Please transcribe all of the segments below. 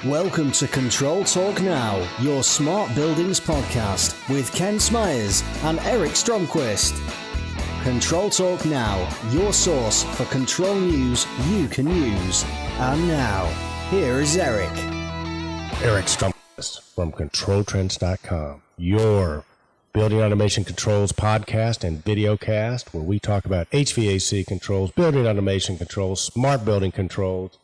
Welcome to Control Talk Now, your smart buildings podcast with Ken Smyers and Eric Stromquist. Control Talk Now, your source for control news you can use. And now, here is Eric. Eric Stromquist from ControlTrends.com, your building automation controls podcast and videocast, where we talk about HVAC controls, building automation controls, smart building controls,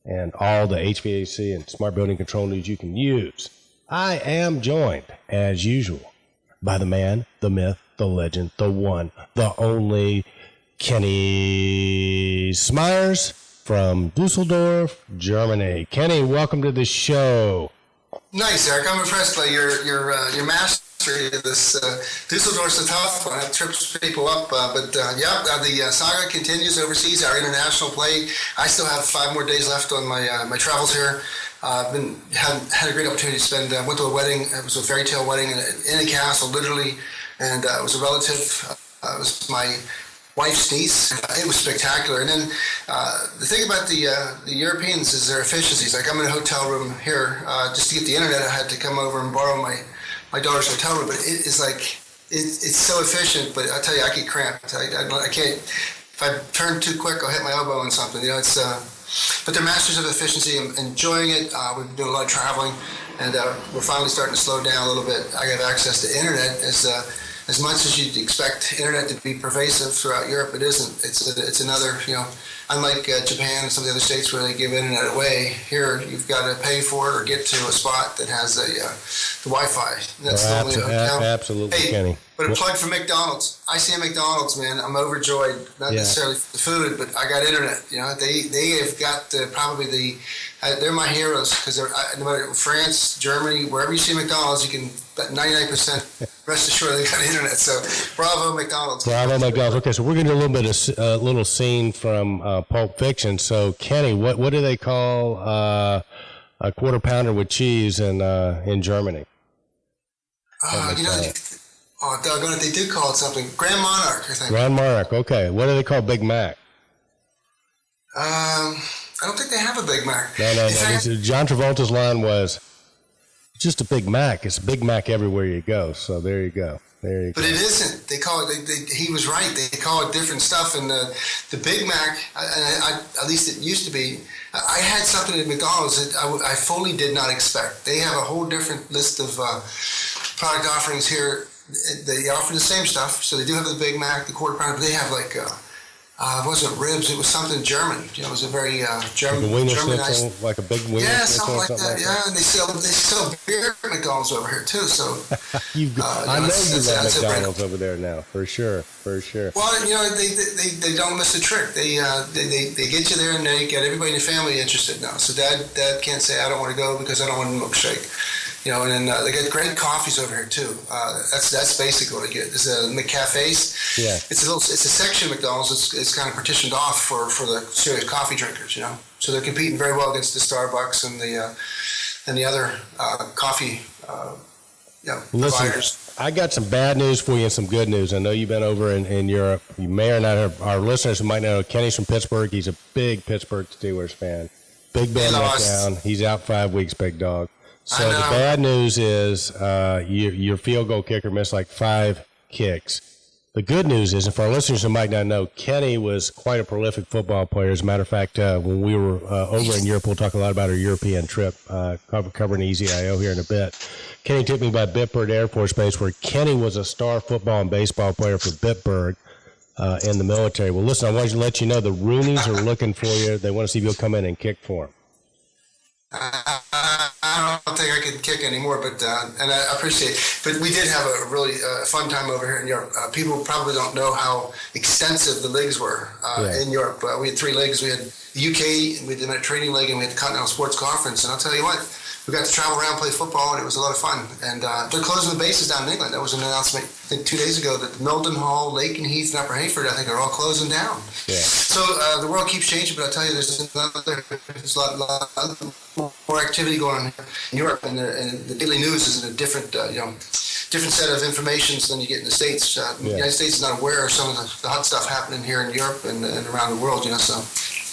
and all the HVAC and smart building control news you can use. I am joined, as usual, by the man, the myth, the legend, the one, the only, Kenny Smyers from Dusseldorf, Germany. Kenny, welcome to the show. Nice, Eric. I'm impressed by your mastery of this. Dusseldorf's a tough one. It trips people up, the saga continues overseas. Our international play. I still have 5 more days left on my travels here. I've had a great opportunity to spend. Went to a wedding. It was a fairy tale wedding in a castle, literally, and it was a relative. It was my wife's niece. It was spectacular. And then the thing about the Europeans is their efficiencies. Like, I'm in a hotel room here. Just to get the internet, I had to come over and borrow my daughter's hotel room. But it is like, it's so efficient, but I tell you, I get cramped. I can't, if I turn too quick, I'll hit my elbow on something. You know, it's, but they're masters of efficiency. I'm enjoying it. We've been doing a lot of traveling, and we're finally starting to slow down a little bit. I have access to internet as much as you'd expect internet to be pervasive throughout Europe. It isn't. It's another, unlike Japan and some of the other states where they give internet away, here you've got to pay for it or get to a spot that has the Wi-Fi. That's the only hotel. Absolutely, hey, Kenny. But a plug for McDonald's. I see a McDonald's, man. I'm overjoyed. Not necessarily for the food, but I got internet. They have got probably they're my heroes, because no matter France, Germany, wherever you see McDonald's, you can 99% rest assured they got internet. So bravo McDonald's. Bravo McDonald's. Okay, so we're going to do a little bit of a little scene from Pulp Fiction. So Kenny, what do they call a quarter pounder with cheese in Germany? Doggone it, they do call it something. Grand Monarch, I think. Grand Monarch. Okay, what do they call Big Mac? I don't think they have a Big Mac. No. John Travolta's line was, just a Big Mac. It's a Big Mac everywhere you go. So there you go. But it isn't. They call it. He was right. They call it different stuff. And the Big Mac, at least it used to be. I had something at McDonald's that I fully did not expect. They have a whole different list of product offerings here. They offer the same stuff. So they do have the Big Mac, the quarter pounder. But they have it wasn't ribs. It was something German. It was a very German. Like a Germanized, like a big wiener. Yeah, something like that. Yeah, and they sell beer at McDonald's over here too. So I know you love McDonald's over there now, for sure. Well, they don't miss a trick. They get you there, and they get everybody in your family interested now. So dad can't say I don't want to go because I don't want a milkshake. And then they get great coffees over here too. That's basically what I get. There's a McCafes. Yeah. It's a section of McDonald's. It's kind of partitioned off for the serious coffee drinkers. So they're competing very well against the Starbucks and the other coffee providers. I got some bad news for you and some good news. I know you've been over in Europe. You may or not have, our listeners who might know Kenny's from Pittsburgh. He's a big Pittsburgh Steelers fan. Big Ben let down. He's out 5 weeks, big dog. So the bad news is your field goal kicker missed like 5 kicks. The good news is, and for our listeners who might not know, Kenny was quite a prolific football player. As a matter of fact, when we were over in Europe, we'll talk a lot about our European trip, covering EZIO here in a bit. Kenny took me by Bitburg Air Force Base, where Kenny was a star football and baseball player for Bitburg in the military. Well, listen, I wanted to let you know the Roonies are looking for you. They want to see if you'll come in and kick for them. I don't think I can kick anymore, but and I appreciate it. But we did have a really fun time over here in Europe. People probably don't know how extensive the leagues were in Europe. We had 3 leagues. We had the UK, we had the Mediterranean League, and we had the Continental Sports Conference. And I'll tell you what, we got to travel around, play football, and it was a lot of fun. And they're closing the bases down in England. That was an announcement, I think, 2 days ago, that Mildenhall, Lakenheath, and Upper Heyford, I think, are all closing down. Yeah. So the world keeps changing, but I'll tell you, there's a lot more activity going on in Europe, and the daily news is in a different set of information than you get in the States. The United States is not aware of some of the hot stuff happening here in Europe and around the world. So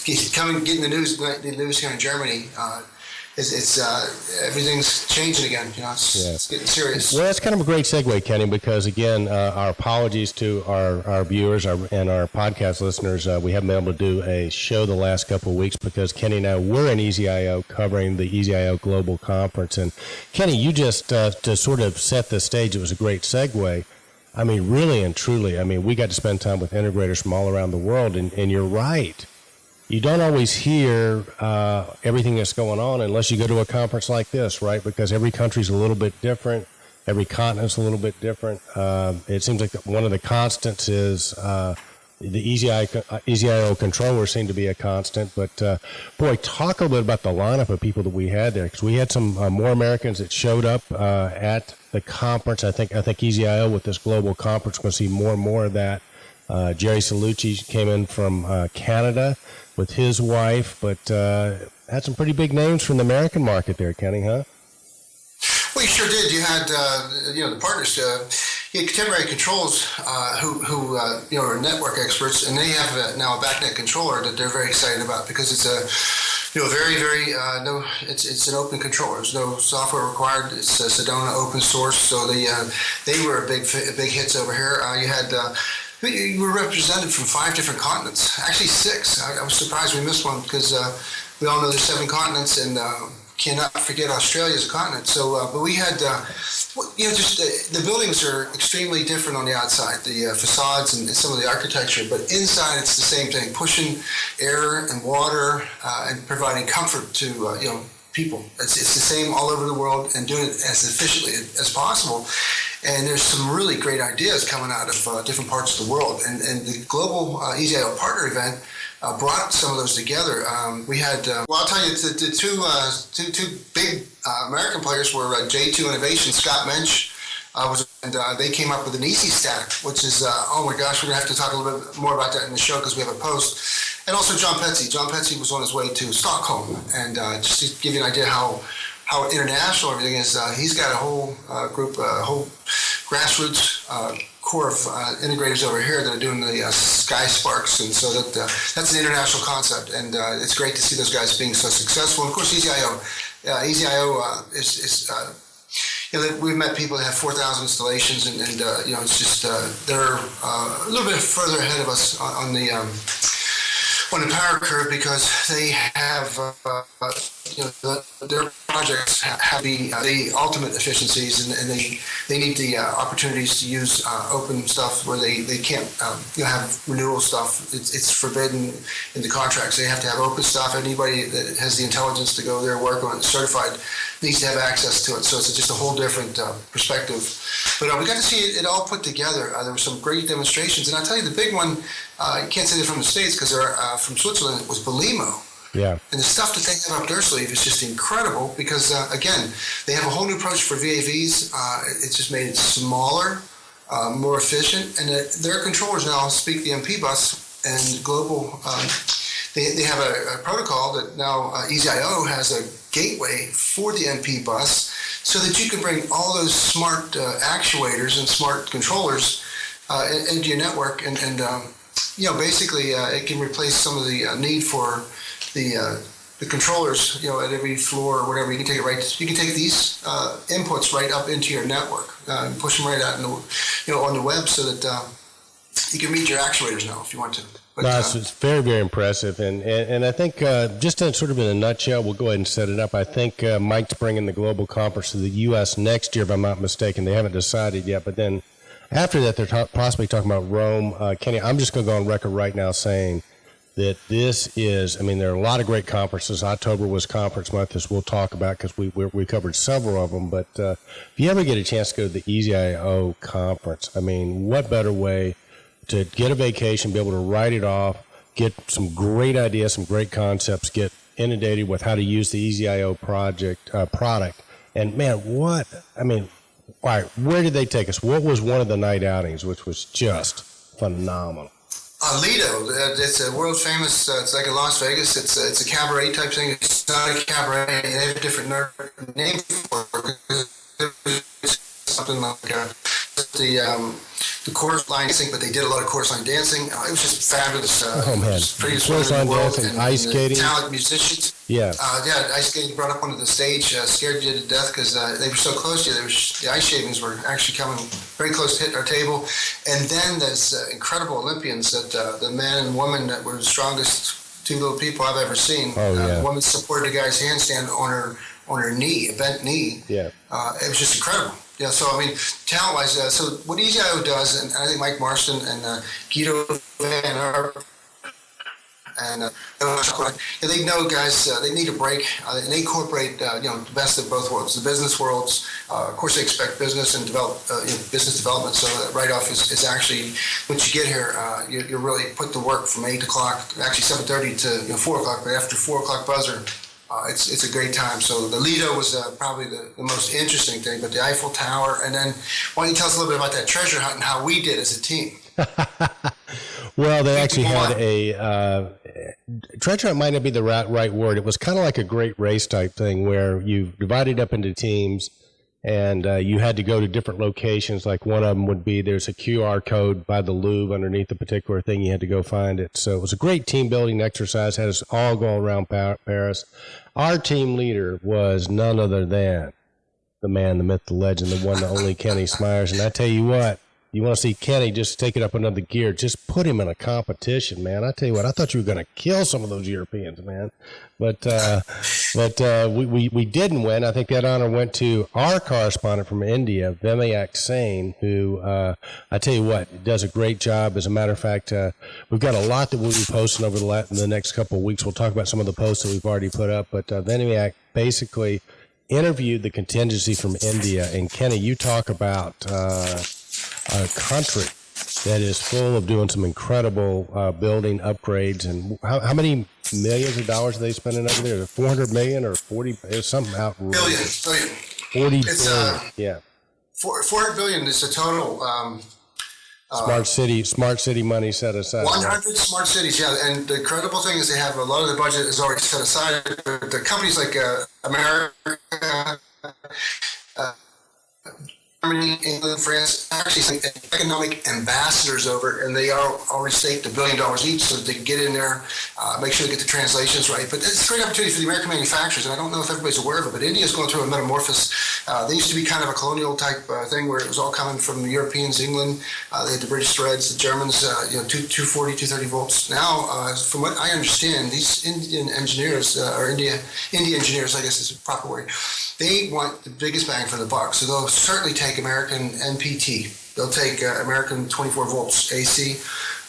getting the news here in Germany. it's everything's changing again. It's getting serious. Well, that's kind of a great segue, Kenny, because again, our apologies to our viewers and our podcast listeners. We haven't been able to do a show the last couple of weeks because Kenny and I were in EasyIO covering the EasyIO Global Conference. And Kenny, you just to sort of set the stage, it was a great segue. I mean, really and truly, I mean, we got to spend time with integrators from all around the world, and you're right. You don't always hear everything that's going on unless you go to a conference like this, right? Because every country's a little bit different. Every continent's a little bit different. It seems like one of the constants is the EasyIO controllers seem to be a constant. But, boy, talk a little bit about the lineup of people that we had there, because we had some more Americans that showed up at the conference. I think EasyIO with this global conference, we're going to see more and more of that. Jerry Salucci came in from Canada with his wife, but had some pretty big names from the American market there, Kenny, huh? Well, you sure did. You had, the partners. You had Contemporary Controls, who are network experts, and they have now a BACnet controller that they're very excited about because it's very, very it's an open controller. There's no software required. It's Sedona open source, so they were big hits over here. You had. We were represented from 5 different continents, actually 6. I was surprised we missed one because we all know there's 7 continents, and cannot forget Australia as a continent. So, but we had, the buildings are extremely different on the outside, the facades and some of the architecture, but inside it's the same thing, pushing air and water and providing comfort to, people. It's the same all over the world and doing it as efficiently as possible. And there's some really great ideas coming out of different parts of the world. And the Global EasyIO Partner event brought some of those together. We had, I'll tell you, the two big American players were J2 Innovation, Scott Mensch, and they came up with an EasyStack, which is, oh my gosh, we're going to have to talk a little bit more about that in the show because we have a post. And also John Petsy. John Petsy was on his way to Stockholm. And just to give you an idea how international everything is, he's got a whole group, a whole grassroots core of integrators over here that are doing the Sky Sparks, and so that's an international concept, and it's great to see those guys being so successful. And of course, EasyIO is we've met people that have 4,000 installations, and it's just they're a little bit further ahead of us on the power curve because they have their projects have the ultimate efficiencies, and they need the opportunities to use open stuff where they can't have renewal stuff. It's forbidden in the contracts. They have to have open stuff. Anybody that has the intelligence to go there, work on it, certified, needs to have access to it. So it's just a whole different perspective. But we got to see it all put together. There were some great demonstrations, and I'll tell you the big one. You can't say they're from the States because they're from Switzerland. It was Belimo. Yeah. And the stuff that they have up their sleeve is just incredible because, again, they have a whole new approach for VAVs. It's just made it smaller, more efficient, and their controllers now speak the MP bus and global. They have a protocol that now EasyIO has a gateway for the MP bus so that you can bring all those smart actuators and smart controllers into your network, and basically it can replace some of the need for the controllers, at every floor or whatever. You can take it right. You can take these inputs right up into your network and push them right out on the web, so that you can read your actuators now if you want to. But, it's very, very impressive, and I think just in sort of in a nutshell, we'll go ahead and set it up. I think Mike's bringing the global conference to the U.S. next year, if I'm not mistaken. They haven't decided yet, but then after that, they're possibly talking about Rome. Kenny, I'm just going to go on record right now saying that this is, there are a lot of great conferences. October was conference month, as we'll talk about, because we covered several of them. But if you ever get a chance to go to the EasyIO conference, what better way to get a vacation, be able to write it off, get some great ideas, some great concepts, get inundated with how to use the EasyIO product. And man, all right, where did they take us? What was one of the night outings, which was just phenomenal? Lido, it's a world famous, it's like a Las Vegas, it's a cabaret type thing. It's not a cabaret, they have a different name for it. Something like the chorus line dancing, but they did a lot of chorus line dancing. It was just fabulous. Oh man, prettiest chorus women in line the world, dancing, and ice skating, talented musicians. Yeah. Ice skating brought up onto the stage, scared you to death because they were so close to you. The ice shavings were actually coming very close to hitting our table. And then there's incredible Olympians that the man and woman that were the strongest two little people I've ever seen. Oh, yeah. The woman supported a guy's handstand on her knee, a bent knee. Yeah. It was just incredible. Yeah, so I mean, talent-wise, so what EZIO does, and I think Mike Marston and Guido Van Arp and they know guys, they need a break. And they incorporate, the best of both worlds, the business worlds. Of course, they expect business and business development. So that write-off is actually, once you get here, you really put the work from 8 o'clock, actually 7:30 to 4 o'clock. But after 4 o'clock buzzer, it's a great time. So the Lido was probably the most interesting thing, but the Eiffel Tower. And then why don't you tell us a little bit about that treasure hunt and how we did as a team? Well, they actually had a treasure hunt might not be the right word. It was kind of like a great race type thing where you divided up into teams and you had to go to different locations. Like one of them would be there's a QR code by the Louvre underneath a particular thing. You had to go find it. So it was a great team building exercise. Had us all go around Paris. Our team leader was none other than the man, the myth, the legend, the one, the only Kenny Smyers. And I tell you what, you want to see Kenny just take it up another gear. Just put him in a competition, man. I tell you what, I thought you were going to kill some of those Europeans, man. But we didn't win. I think that honor went to our correspondent from India, Vinayak Sain, who I tell you what, does a great job. As a matter of fact, we've got a lot that we'll be posting over the next couple of weeks. We'll talk about some of the posts that we've already put up. But Vinayak basically interviewed the contingency from India. And Kenny, you talk about a country that is full of doing some incredible building upgrades. And how many millions of dollars are they spending over there? 400 million or 40? It's something outrageous. Billion. 40 billion. Yeah. 400 billion is the total. Smart city money set aside. 100 smart cities, yeah. And the incredible thing is they have a lot of the budget is already set aside. But the companies like America, Germany, England, France, actually economic ambassadors over, and they are already staked $1 billion each so that they can get in there, make sure they get the translations right. But it's a great opportunity for the American manufacturers, and I don't know if everybody's aware of it, but India is going through a metamorphosis. They used to be kind of a colonial type thing where it was all coming from the Europeans, England. They had the British threads, the Germans, 240, 230 volts. Now, from what I understand, these Indian engineers, or India engineers, I guess is a proper word, they want the biggest bang for the buck. So they'll certainly take American NPT. They'll take American 24 volts AC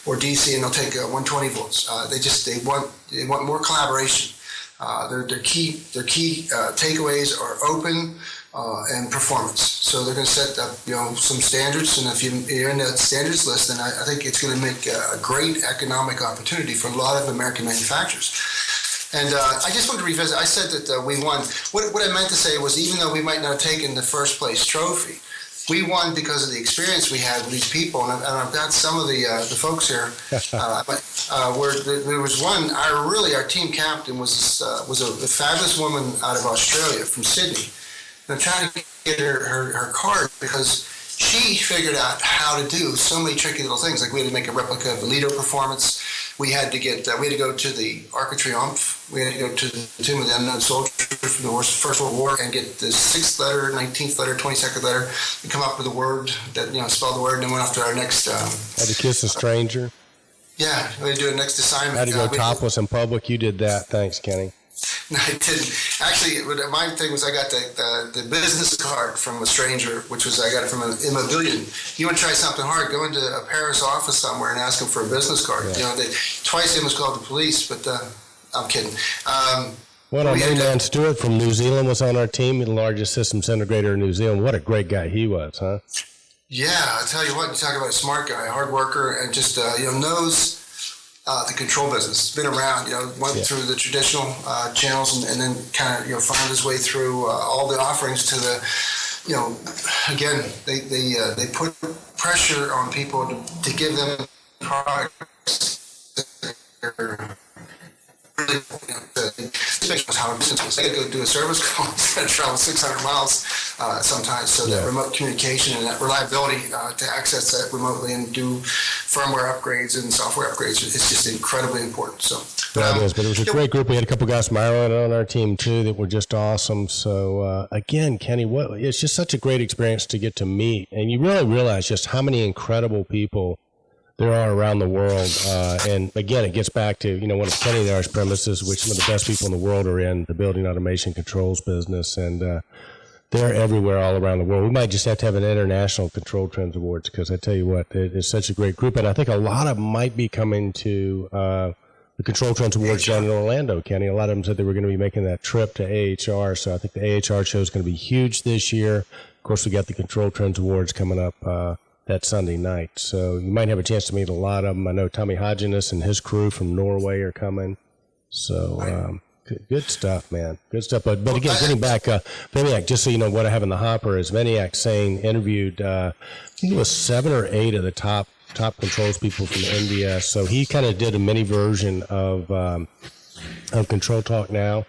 or DC, and they'll take 120 volts. They want more collaboration. Their key takeaways are open and performance. So they're going to set up some standards, and if you're in that standards list, then I think it's going to make a great economic opportunity for a lot of American manufacturers. And I just wanted to revisit. I said that we won. What I meant to say was, even though we might not have taken the first place trophy, we won because of the experience we had with these people. And I've got some of the folks here. There was one. Our team captain was a fabulous woman out of Australia from Sydney. And I'm trying to get her card because she figured out how to do so many tricky little things. Like we had to make a replica of the Lido performance. We had to go to the Arc de Triomphe. We had to go to the Tomb of the Unknown Soldier from the First World War and get the 6th letter, 19th letter, 22nd letter, and come up with a word that spell the word, and then went off to our next. Had to kiss a stranger. Yeah, we had to do a next assignment. Had to go topless in public. You did that. Thanks, Kenny. No, I didn't. Actually, my thing was I got the business card from a stranger, I got it from an Immobilian. You want to try something hard, go into a Paris office somewhere and ask them for a business card. Yeah. Twice they almost called the police, but I'm kidding. Well, our main man Stuart from New Zealand was on our team, the largest systems integrator in New Zealand. What a great guy he was, huh? Yeah, I tell you what, you talk about a smart guy, hard worker, and just knows the control business. Been around, went through the traditional channels and then kind of found his way through all the offerings to the, again, they put pressure on people to give them products that are really this was how business was. They got to go do a service call instead of travel 600 miles sometimes. So that remote communication and that reliability to access that remotely and do firmware upgrades and software upgrades is just incredibly important. So that is, but it was a great group. We had a couple guys from Ireland on our team too that were just awesome. So again, Kenny, it's just such a great experience to get to meet, and you really realize just how many incredible people there are around the world. And again, it gets back to, one of Kenny and I's premises, which some of the best people in the world are in the building automation controls business. And they're everywhere all around the world. We might just have to have an international Control Trends Awards, because I tell you what, it's such a great group. And I think a lot of them might be coming to the Control Trends Awards down in Orlando, Kenny. A lot of them said they were going to be making that trip to AHR. So I think the AHR show is going to be huge this year. Of course, we got the Control Trends Awards coming up that Sunday night. So you might have a chance to meet a lot of them. I know Tommy Hodgeness and his crew from Norway are coming. So good stuff, man. Good stuff. But again, getting back, Vimiak, just so you know what I have in the hopper is Vimiak Sane interviewed, I think it was 7 or 8 of the top controls people from India. So he kind of did a mini version of Control Talk Now.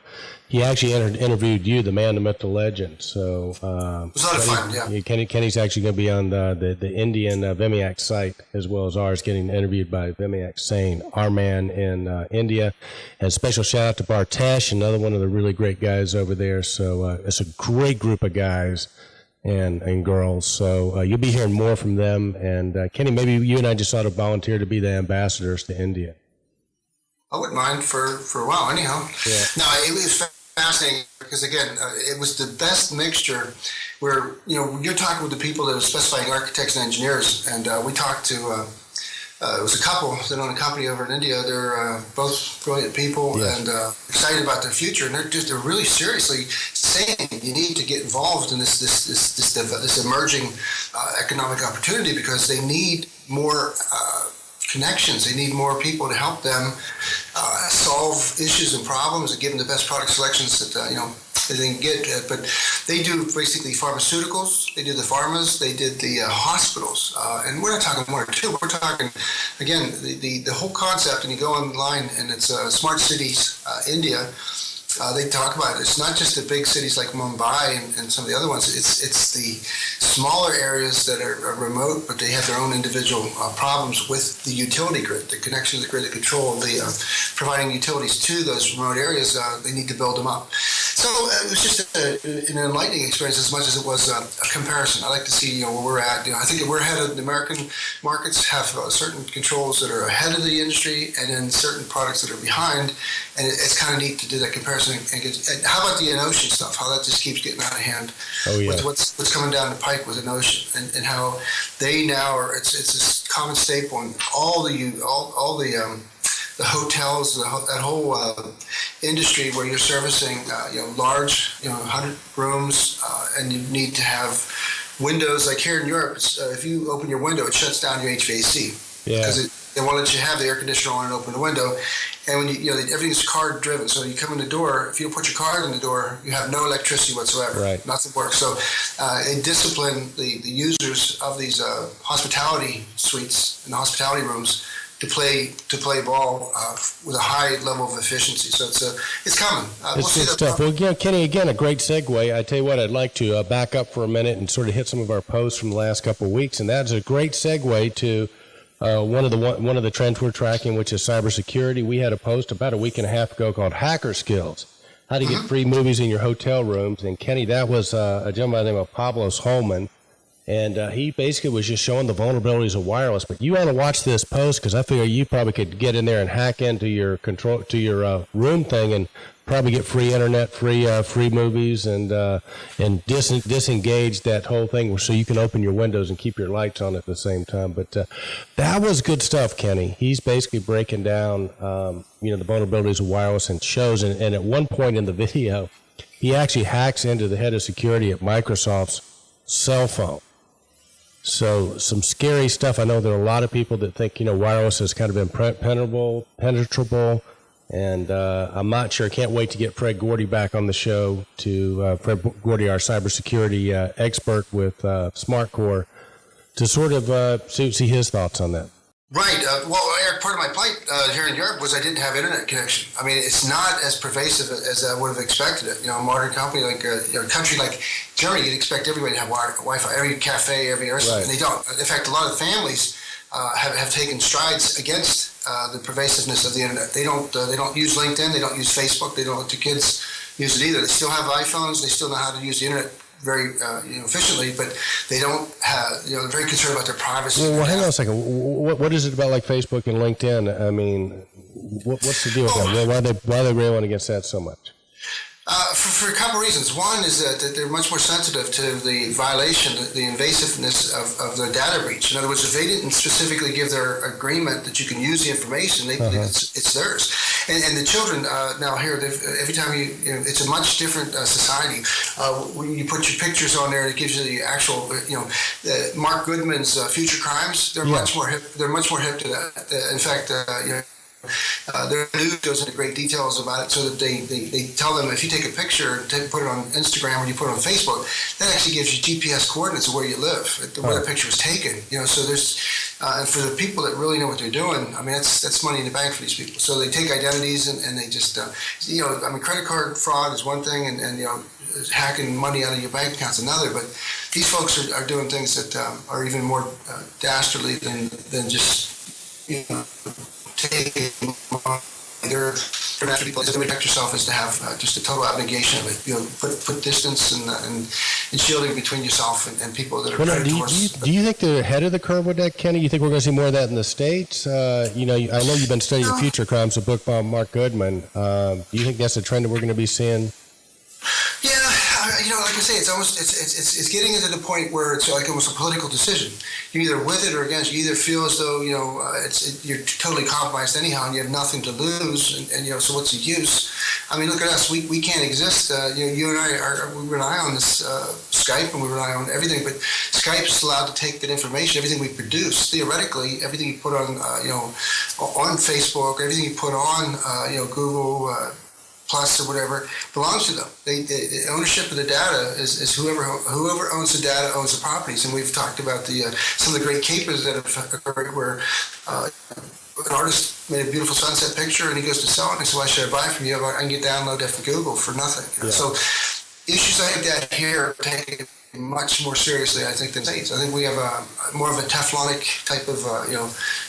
He actually interviewed you, the man, the myth, the legend. So it was a lot of fun, yeah. Kenny's actually going to be on the Indian Vimiak site as well as ours, getting interviewed by Vimiak Sane, our man in India. And special shout out to Bartesh, another one of the really great guys over there. So it's a great group of guys and girls. So you'll be hearing more from them. And Kenny, maybe you and I just ought to volunteer to be the ambassadors to India. I wouldn't mind for a while, anyhow. Yeah. No, it was fascinating because, again, it was the best mixture where, you're talking with the people that are specifying architects and engineers, and we talked to, it was a couple that own a company over in India. They're both brilliant people and excited about their future, and they're really seriously saying you need to get involved in this emerging economic opportunity because they need more connections. They need more people to help them solve issues and problems and give them the best product selections that they can get. But they do basically pharmaceuticals. They do the pharmas. They did the hospitals. And we're not talking 1 or 2. We're talking, again, the whole concept. And you go online, and it's Smart Cities India. They talk about it. It's not just the big cities like Mumbai and some of the other ones. It's the smaller areas that are remote, but they have their own individual problems with the utility grid, the connection to the grid, the control, providing utilities to those remote areas. They need to build them up. So it was just an enlightening experience as much as it was a comparison. I like to see where we're at. I think we're ahead of the American markets, have certain controls that are ahead of the industry, and then certain products that are behind. And it's kind of neat to do that comparison. And how about the Enocean stuff? How that just keeps getting out of hand. Oh, yeah. With what's coming down the pike with Enocean, and how they now are. It's a common staple in all the hotels, that whole industry where you're servicing, large, 100 rooms, and you need to have windows. Like here in Europe, if you open your window, it shuts down your HVAC. Yeah. Because they won't let you have the air conditioner on and open the window. And when everything's card driven, so you come in the door. If you don't put your card in the door, you have no electricity whatsoever. Right. Nothing works. So they discipline the users of these hospitality suites and hospitality rooms to play ball with a high level of efficiency. So it's coming. It's good stuff. Well, again, Kenny, a great segue. I tell you what, I'd like to back up for a minute and sort of hit some of our posts from the last couple of weeks, and that's a great segue to one of the trends we're tracking, which is cybersecurity. We had a post about a week and a half ago called Hacker Skills: How to Get Free Movies in Your Hotel Rooms. And Kenny, that was a gentleman by the name of Pablos Holman. And he basically was just showing the vulnerabilities of wireless. But you want to watch this post because I figure you probably could get in there and hack into your room thing and probably get free internet, free movies, and disengage that whole thing so you can open your windows and keep your lights on at the same time. But that was good stuff, Kenny. He's basically breaking down the vulnerabilities of wireless and shows. And at one point in the video, he actually hacks into the head of security at Microsoft's cell phone. So some scary stuff. I know there are a lot of people that think, wireless has kind of been penetrable, and I'm not sure. I can't wait to get Fred Gordy back on the show, Fred Gordy, our cybersecurity expert with SmartCore, to sort of see his thoughts on that. Right. Well, Eric, part of my plight here in Europe was I didn't have internet connection. I mean, it's not as pervasive as I would have expected it. You know, a modern company like a country like Germany, you'd expect everybody to have Wi-Fi, every cafe, every restaurant, and they don't. In fact, a lot of families have taken strides against the pervasiveness of the internet. They don't use LinkedIn, they don't use Facebook, they don't let their kids use it either. They still have iPhones, they still know how to use the internet very efficiently, but they don't have, they're very concerned about their privacy. Well, hang on a second. What is it about like Facebook and LinkedIn? I mean, what's the deal with that? Why are they railing against that so much? For a couple of reasons. One is that they're much more sensitive to the violation, the invasiveness of the data breach. In other words, if they didn't specifically give their agreement that you can use the information, it's theirs. And the children now here, every time it's a much different society. When you put your pictures on there, it gives you the actual, Mark Goodman's Future Crimes. They're much more hip. They're much more hip to that. In fact, their news goes into great details about it, so that they tell them if you take a picture and put it on Instagram or you put it on Facebook, that actually gives you GPS coordinates of where you live, where the picture was taken. So there's and for the people that really know what they're doing, I mean that's money in the bank for these people. So they take identities and they just credit card fraud is one thing, and hacking money out of your bank account's another. But these folks are doing things that are even more dastardly than just taking their natural people. To protect yourself is to have just a total abnegation of it. Put distance and shielding between yourself and people that are predators. Do you think they're ahead of the curve with that, Kenny? You think we're going to see more of that in the States? I know you've been studying Future Crimes, a book by Mark Goodman. Do you think that's a trend that we're going to be seeing? Yeah, like I say, it's getting into the point where it's like almost a political decision. You're either with it or against. You either feel as though you're totally compromised anyhow, and you have nothing to lose, and so what's the use? I mean, look at us. We can't exist. You and I we rely on this Skype, and we rely on everything. But Skype's allowed to take that information, everything we produce. Theoretically, everything you put on on Facebook, everything you put on Google. Plus or whatever belongs to them. The ownership of the data is whoever owns the data owns the properties. And we've talked about some of the great capers that have occurred where an artist made a beautiful sunset picture and he goes to sell it and he says, "Why should I buy from you? I can get download that from Google for nothing." So issues like that here are taken much more seriously, I think, than States. I think we have more of a Teflonic type of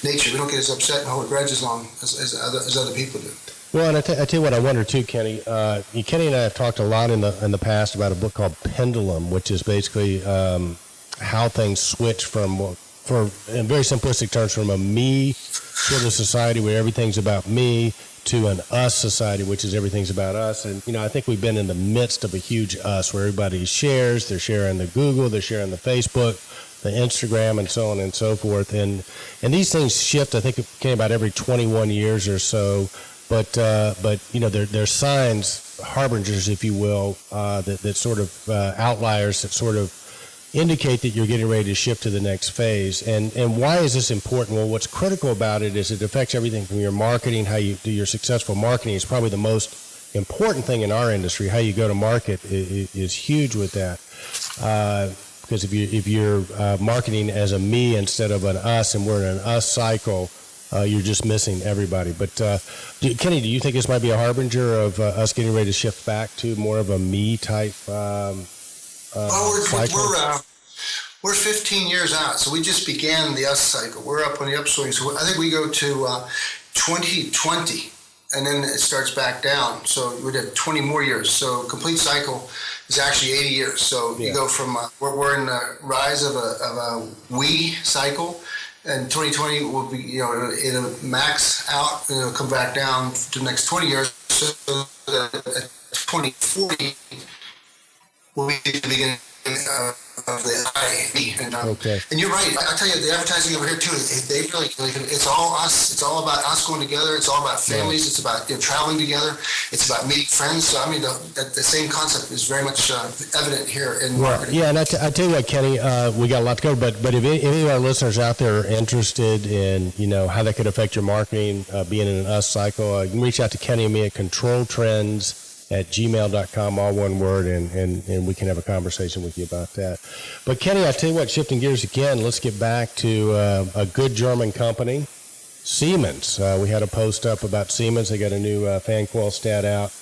nature. We don't get as upset and hold a grudge as long as other people do. Well, and I tell you what, I wonder too, Kenny. Kenny and I have talked a lot in the past about a book called Pendulum, which is basically how things switch from, in very simplistic terms, from a me sort of society where everything's about me to an us society, which is everything's about us. And I think we've been in the midst of a huge us where everybody shares. They're sharing the Google, they're sharing the Facebook, the Instagram, and so on and so forth. And these things shift. I think it came about every 21 years or so. But they're signs, harbingers, if you will, that sort of outliers that sort of indicate that you're getting ready to shift to the next phase. And why is this important? Well, what's critical about it is it affects everything from your marketing, how you do your successful marketing is probably the most important thing in our industry. How you go to market is huge with that. Because if you're marketing as a me instead of an us, and we're in an us cycle, you're just missing everybody. But Kenny, do you think this might be a harbinger of us getting ready to shift back to more of a me type cycle? We're 15 years out, so we just began the us cycle. We're up on the upswing. So I think we go to 2020, and then it starts back down. So we'd have 20 more years. So complete cycle is actually 80 years. So you go from we're in the rise of a we cycle. And 2020 will be, it'll max out and it'll come back down to the next 20 years. So that 2040 will be the beginning of the IAB. And you're right. I tell you, the advertising over here too, they really, it's all us. It's all about us going together. It's all about families. It's about traveling together. It's about meeting friends. So I mean, the same concept is very much evident here in marketing. Yeah, and I tell you what, Kenny, we got a lot to cover. But if any of our listeners out there are interested in how that could affect your marketing, being in an us cycle, you can reach out to Kenny and me at controltrends@gmail.com, all one word, and we can have a conversation with you about that. But Kenny, I tell you what, shifting gears again, let's get back to a good German company Siemens. We had a post up about Siemens. They got a new fan coil stat out.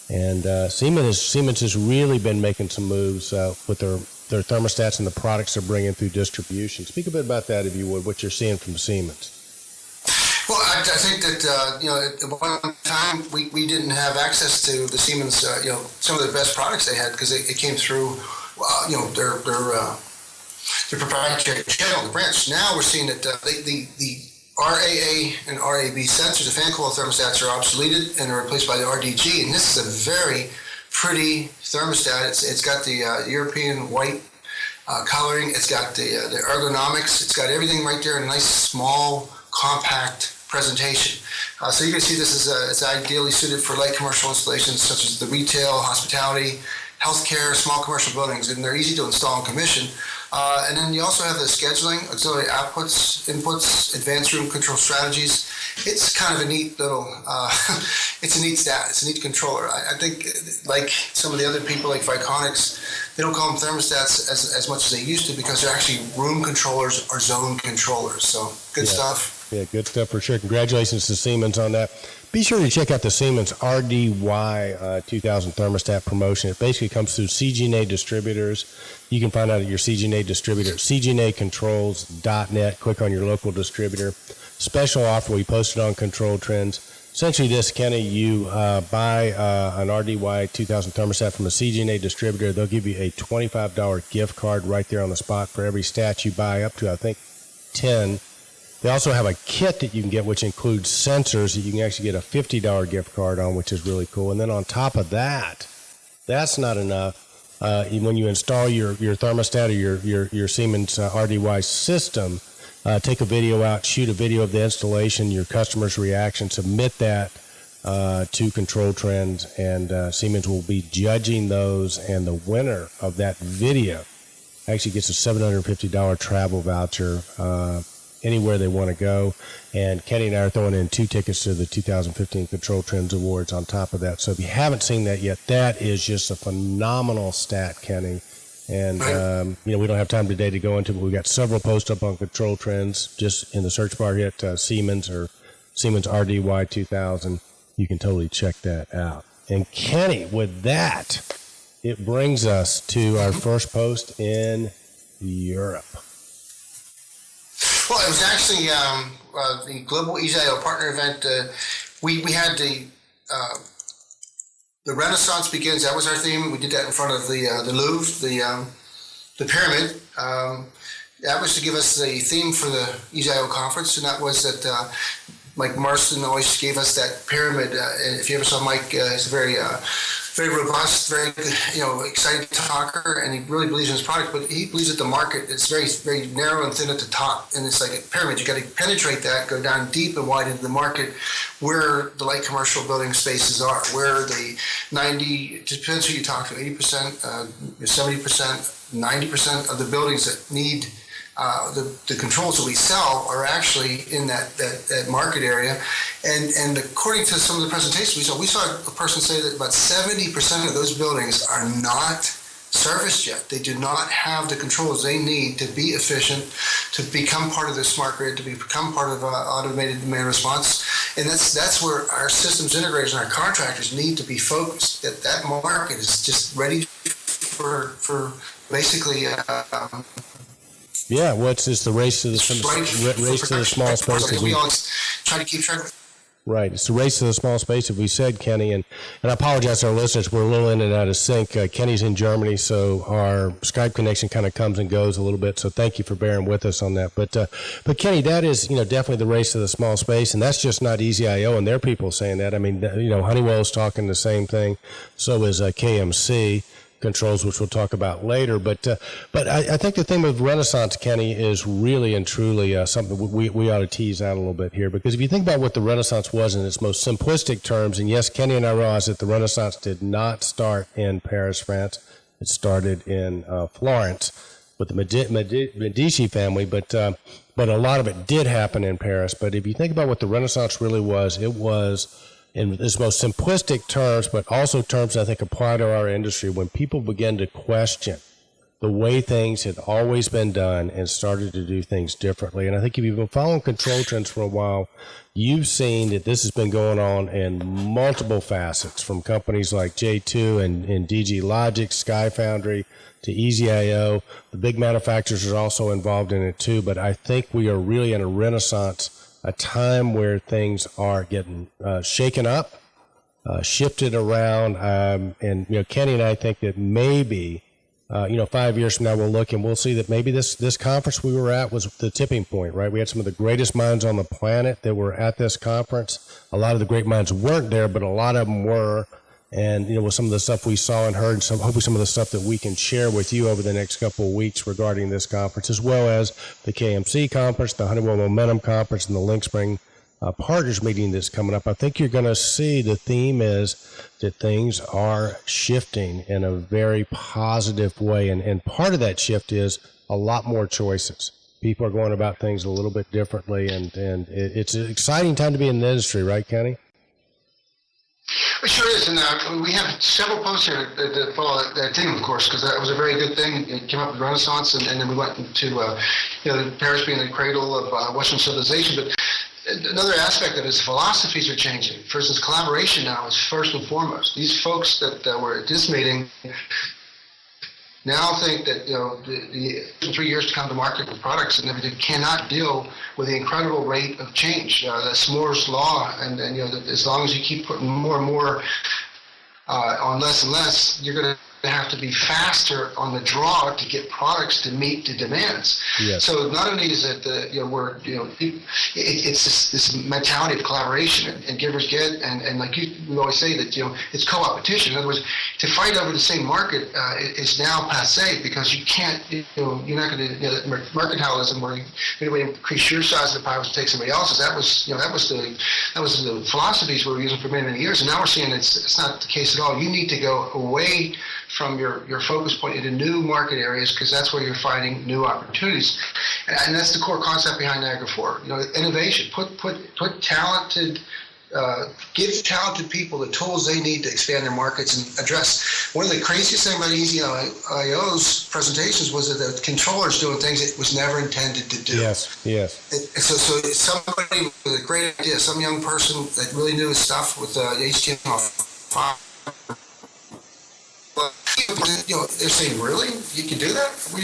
And Siemens has really been making some moves with their thermostats and the products they're bringing through distribution. Speak a bit about that, if you would, what you're seeing from Siemens. Well, I think that, at one time we didn't have access to the Siemens, some of the best products they had because it came through, their proprietary channel, the branch. Now we're seeing that the RAA and RAB sensors, the fan coil thermostats, are obsoleted and are replaced by the RDG. And this is a very pretty thermostat. It's got the European white coloring. It's got the ergonomics. It's got everything right there in a nice, small, compact presentation. So you can see this is it's ideally suited for light commercial installations such as the retail, hospitality, healthcare, small commercial buildings, and they're easy to install and commission. And then you also have the scheduling, auxiliary outputs, inputs, advanced room control strategies. It's kind of a neat little, it's a neat stat. It's a neat controller. I think like some of the other people like Viconics, they don't call them thermostats as much as they used to because they're actually room controllers or zone controllers. So good stuff. Yeah, good stuff for sure. Congratulations to Siemens on that. Be sure to check out the Siemens RDY 2000 thermostat promotion. It basically comes through CG&A distributors. You can find out at your CG&A distributor at cgnacontrols.net. Click on your local distributor. Special offer we posted on Control Trends. Essentially this, Kenny, you buy an RDY 2000 thermostat from a CG&A distributor. They'll give you a $25 gift card right there on the spot for every stat you buy, up to, I think, 10. They also have a kit that you can get, which includes sensors that you can actually get a $50 gift card on, which is really cool. And then on top of that, that's not enough. When you install your thermostat or your Siemens RDY system, take a video out, shoot a video of the installation, your customer's reaction, submit that to Control Trends, and Siemens will be judging those. And the winner of that video actually gets a $750 travel voucher anywhere they want to go. And Kenny and I are throwing in 2 tickets to the 2015 Control Trends Awards on top of that. So if you haven't seen that yet, that is just a phenomenal stat, Kenny. And, we don't have time today to go into it, but we've got several posts up on Control Trends. Just in the search bar, hit Siemens or Siemens RDY 2000. You can totally check that out. And Kenny, with that, it brings us to our first post in Europe. Well, it was actually the Global EZIO Partner event. We had the Renaissance Begins. That was our theme. We did that in front of the Louvre, the pyramid. That was to give us the theme for the EZIO conference, and that was that Mike Marston always gave us that pyramid. If you ever saw Mike, he's a very robust, very exciting talker, and he really believes in his product. But he believes that the market is very, very narrow and thin at the top, and it's like a pyramid. You got to penetrate that, go down deep and wide into the market, where the light commercial building spaces are, where the 90, depends who you talk to, 80%, 70%, 90% of the buildings that need the controls that we sell are actually in that market area. And according to some of the presentations we saw a person say that about 70% of those buildings are not serviced yet. They do not have the controls they need to be efficient, to become part of the smart grid, to become part of automated demand response. And that's where our systems integrators and our contractors need to be focused. That market is just ready for basically it's the race to the small space. We all try to keep track of it. Right. It's the race to the small space, if we said, Kenny. And I apologize to our listeners. We're a little in and out of sync. Kenny's in Germany, so our Skype connection kind of comes and goes a little bit. So thank you for bearing with us on that. But Kenny, that is, definitely the race to the small space. And that's just not EZIO and their people saying that. I mean, Honeywell's talking the same thing. So is KMC Controls, which we'll talk about later. But I think the thing with Renaissance, Kenny, is really and truly something we ought to tease out a little bit here. Because if you think about what the Renaissance was in its most simplistic terms, and yes, Kenny and I realize that the Renaissance did not start in Paris, France. It started in Florence with the Medici family, but a lot of it did happen in Paris. But if you think about what the Renaissance really was, it was, in its most simplistic terms, but also terms I think apply to our industry, when people begin to question the way things had always been done and started to do things differently. And I think if you've been following control trends for a while, you've seen that this has been going on in multiple facets, from companies like J2 and DG Logic, Sky Foundry, to EasyIO. The big manufacturers are also involved in it too, but I think we are really in a renaissance, a time where things are getting shaken up, shifted around, and Kenny and I think that maybe 5 years from now we'll look and we'll see that maybe this conference we were at was the tipping point, right? We had some of the greatest minds on the planet that were at this conference. A lot of the great minds weren't there, but a lot of them were. And with some of the stuff we saw and heard, and hopefully some of the stuff that we can share with you over the next couple of weeks regarding this conference, as well as the KMC conference, the Honeywell Momentum conference, and the LinkSpring partners meeting that's coming up, I think you're going to see the theme is that things are shifting in a very positive way. And part of that shift is a lot more choices. People are going about things a little bit differently, and it's an exciting time to be in the industry, right, Kenny? It sure is, and we have several posts here that follow that theme, of course, because that was a very good thing. It came up with Renaissance, and then we went into Paris being the cradle of Western civilization. But another aspect of it is philosophies are changing. For instance, collaboration now is first and foremost. These folks that were at this meeting now think that the 3 years to come to market with products and everything cannot deal with the incredible rate of change. That's Moore's law, and as long as you keep putting more and more on less and less, you're going to have to be faster on the draw to get products to meet the demands. Yes. So not only is it it's this mentality of collaboration and givers get, and like we always say that it's co-opetition. In other words, to fight over the same market is now passé, because you can't you're not going to mercantilism where you increase your size of the pie to take somebody else's. That was the philosophies we were using for many years, and now we're seeing it's not the case at all. You need to go away from your focus point into new market areas, because that's where you're finding new opportunities, and that's the core concept behind Niagara 4. Innovation. Put talented, give talented people the tools they need to expand their markets and address. One of the craziest things about EasyIO's presentations was that the controller's doing things it was never intended to do. Yes. So somebody with a great idea, some young person that really knew his stuff with HTML5. They're saying, really? You can do that? We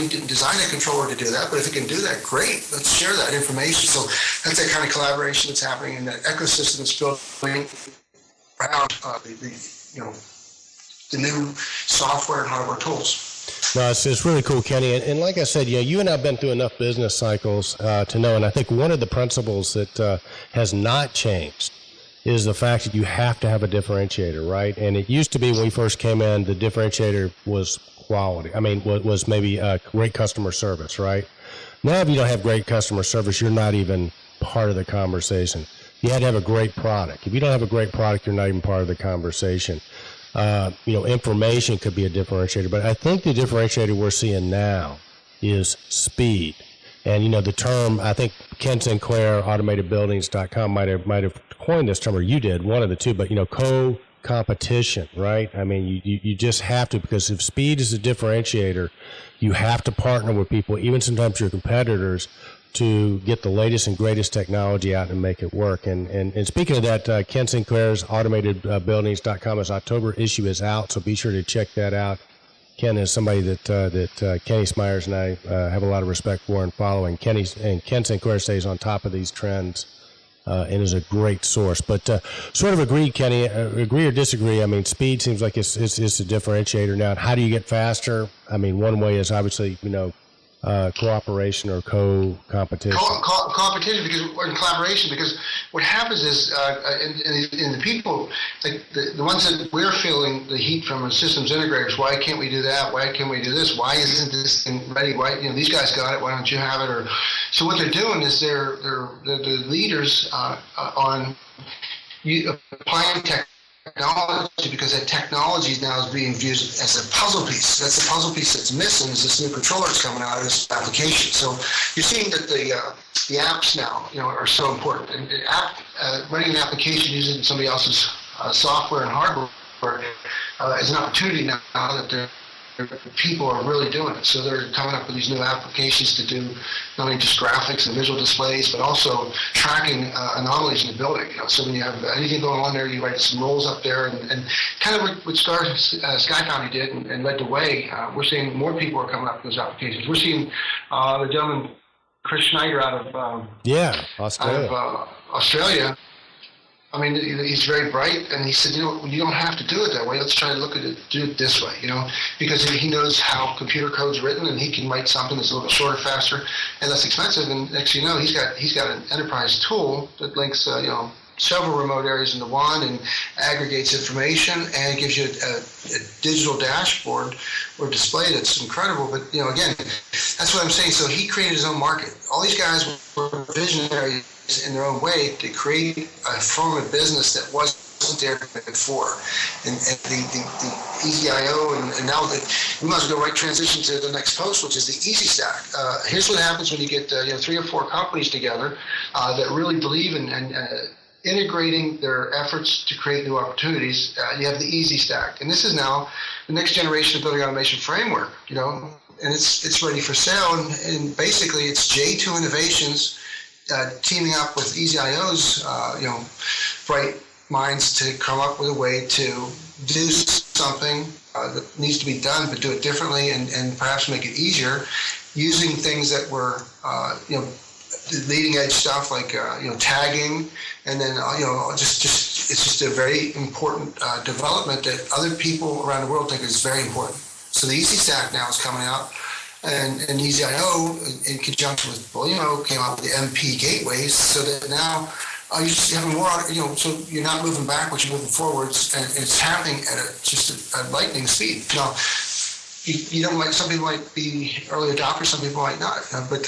didn't design a controller to do that, but if it can do that, great. Let's share that information. So that's that kind of collaboration that's happening in that ecosystem that's building around the new software and hardware tools. No, it's really cool, Kenny. And like I said, you and I have been through enough business cycles to know, and I think one of the principles that has not changed is the fact that you have to have a differentiator, right? And it used to be when we first came in, the differentiator was quality. I mean, was maybe great customer service, right? Now, if you don't have great customer service, you're not even part of the conversation. You had to have a great product. If you don't have a great product, you're not even part of the conversation. Information could be a differentiator, but I think the differentiator we're seeing now is speed. And, the term, I think Ken Sinclair, AutomatedBuildings.com might have coined this term, or you did, one of the two, but, co-competition, right? I mean, you just have to, because if speed is a differentiator, you have to partner with people, even sometimes your competitors, to get the latest and greatest technology out and make it work. And speaking of that, Ken Sinclair's AutomatedBuildings.com, his October issue is out, so be sure to check that out. Ken is somebody that Kenny Smyers and I have a lot of respect for and following. Ken Sinclair stays on top of these trends and is a great source. But sort of agree, Kenny, agree or disagree? I mean, speed seems like it's a differentiator now. And how do you get faster? I mean, one way is obviously, cooperation or co-competition. Competition, or collaboration, because what happens is in the people, like the ones that we're feeling the heat from are systems integrators. Why can't we do that? Why can't we do this? Why isn't this thing ready? Why these guys got it? Why don't you have it? Or so what they're doing is they're the leaders on applying technology, because that technology now is being viewed as a puzzle piece. That's the puzzle piece that's missing, is this new controller that's coming out of this application. So you're seeing that the apps now, are so important. And running an application using somebody else's software and hardware is an opportunity now that they're people are really doing it. So they're coming up with these new applications to do not only just graphics and visual displays, but also tracking anomalies in the building. So when you have anything going on there, you write some rules up there, and kind of what Sky County did and led the way. We're seeing more people are coming up with those applications. We're seeing the gentleman Chris Schneider out of Australia. I mean, he's very bright, and he said, you don't have to do it that way. Let's try to do it this way, because he knows how computer code's written, and he can write something that's a little bit shorter, faster, and less expensive. And next thing you know, he's got an enterprise tool that links, several remote areas into one and aggregates information and gives you a digital dashboard or display that's incredible. But, again, that's what I'm saying. So he created his own market. All these guys were visionaries in their own way to create a form of business that wasn't there before. And the EasyIO, and now we might as well transition to the next post, which is the EasyStack. Here's what happens when you get 3 or 4 companies together that really believe in integrating their efforts to create new opportunities. You have the EasyStack, and this is now the next generation of building automation framework. And it's ready for sale. And basically, it's J2 Innovations teaming up with EasyIO's bright minds to come up with a way to do something that needs to be done, but do it differently and perhaps make it easier, using things that were leading edge stuff like tagging, and then it's just a very important development that other people around the world think is very important. So the EasyStack now is coming out, and EasyIO in conjunction with Bellino came out with the MP gateways, so that now you just have more, so you're not moving backwards, you're moving forwards, and it's happening at just a lightning speed. Now, you don't like, some people might be early adopters, some people might not, but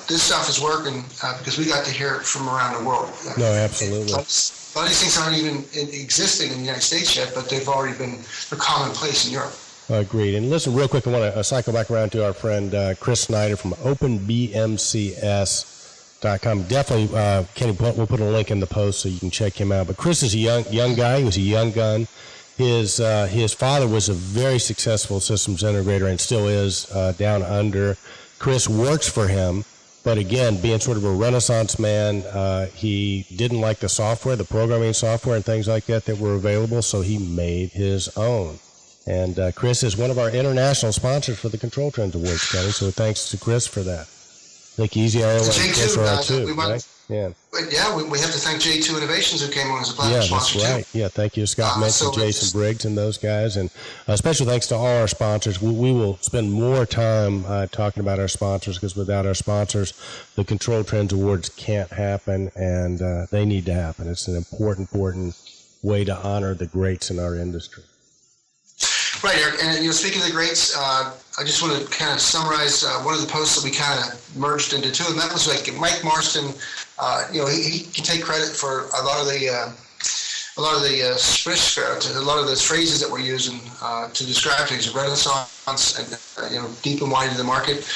this stuff is working because we got to hear it from around the world. No, absolutely. A lot of these things aren't even existing in the United States yet, but they've already they're commonplace in Europe. Agreed. And listen, real quick, I want to cycle back around to our friend Chris Schneider from OpenBMCS.com. Definitely, Kenny, we'll put a link in the post so you can check him out. But Chris is a young guy. He was a young gun. His father was a very successful systems integrator and still is down under. Chris works for him, but again, being sort of a Renaissance man, he didn't like the software, the programming software and things like that were available, so he made his own. And Chris is one of our international sponsors for the Control Trends Awards, Kenny, so thanks to Chris for that. I think EasyIO and Chris are too, right? Yeah. Yeah, we have to thank J2 Innovations who came on as a platinum sponsor. Yeah, that's right. Yeah, thank you, Scott mentioned Jason Briggs and those guys. And special thanks to all our sponsors. We will spend more time talking about our sponsors, because without our sponsors, the Control Trends Awards can't happen, and they need to happen. It's an important way to honor the greats in our industry. Right, Eric. And speaking of the greats, I just want to kind of summarize one of the posts that we kind of merged into two, and that was like Mike Marston. He can take credit for a lot of the sprichwörter, a lot of those phrases that we're using to describe things, Renaissance and deep and wide in the market.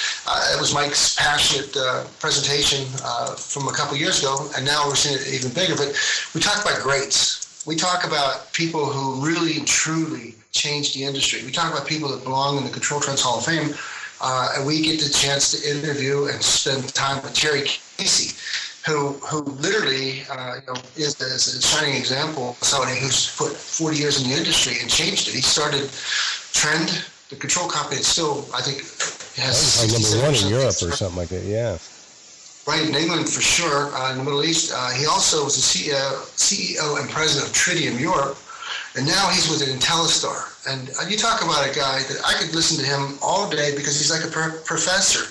It was Mike's passionate presentation from a couple years ago, and now we're seeing it even bigger. But we talk about greats. We talk about people who really and truly changed the industry. We talk about people that belong in the Control Trends Hall of Fame, and we get the chance to interview and spend time with Terry Casey, who literally is a shining example of somebody who's put 40 years in the industry and changed it. He started Trend, the control company. It's still, I think, has like number one in Europe or something like that. Yeah. Right, in England for sure, in the Middle East. He also was the CEO and president of Tritium Europe, and now he's with IntelliStar. And you talk about a guy that I could listen to him all day because he's like a professor.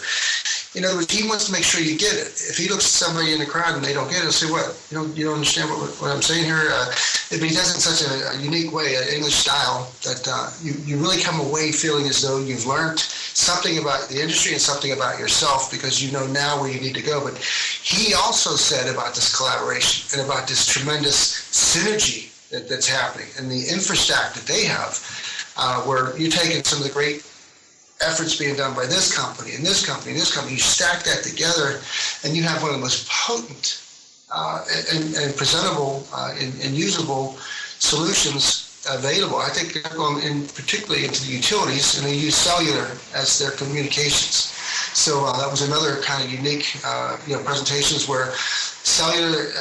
In other words, he wants to make sure you get it. If he looks at somebody in the crowd and they don't get it, he'll say, "What? You don't understand what I'm saying here?" But he does it in such a unique way, an English style, that you really come away feeling as though you've learned something about the industry and something about yourself, because you know now where you need to go. But he also said about this collaboration and about this tremendous synergy that's happening, and the infrastack that they have, where you're taking some of the great efforts being done by this company and this company and this company, you stack that together and you have one of the most potent and presentable and usable solutions available. I think they're going in particularly into the utilities, and they use cellular as their communications. So that was another kind of unique, presentations where cellular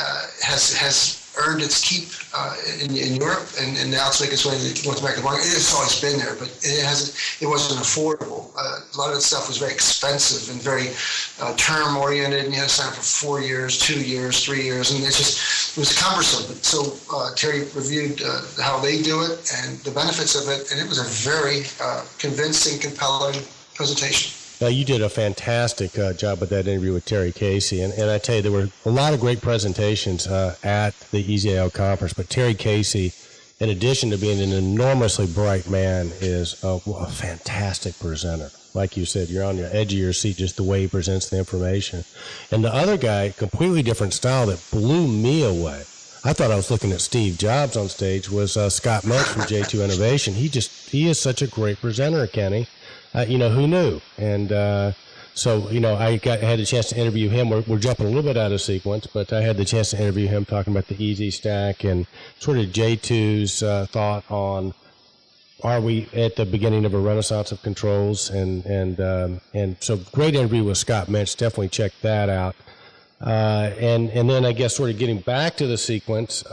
has earned its keep in Europe, and now it's making its way to North American market. It's always been there, but it wasn't affordable. A lot of the stuff was very expensive and very term oriented, and you had to sign up for 4 years, 2 years, 3 years, and it was cumbersome. So Terry reviewed how they do it and the benefits of it, and it was a very convincing, compelling presentation. Now, you did a fantastic job with that interview with Terry Casey, and I tell you, there were a lot of great presentations at the EZIO conference, but Terry Casey, in addition to being an enormously bright man, is a fantastic presenter. Like you said, you're on your edge of your seat just the way he presents the information. And the other guy, completely different style that blew me away. I thought I was looking at Steve Jobs on stage, was Scott Metz from J2 Innovation. He is such a great presenter, Kenny. Who knew? And so, I had a chance to interview him. We're jumping a little bit out of sequence, but I had the chance to interview him talking about the Easy Stack and sort of J2's thought on, are we at the beginning of a renaissance of controls? And so great interview with Scott Metz. Definitely check that out. And then I guess sort of getting back to the sequence,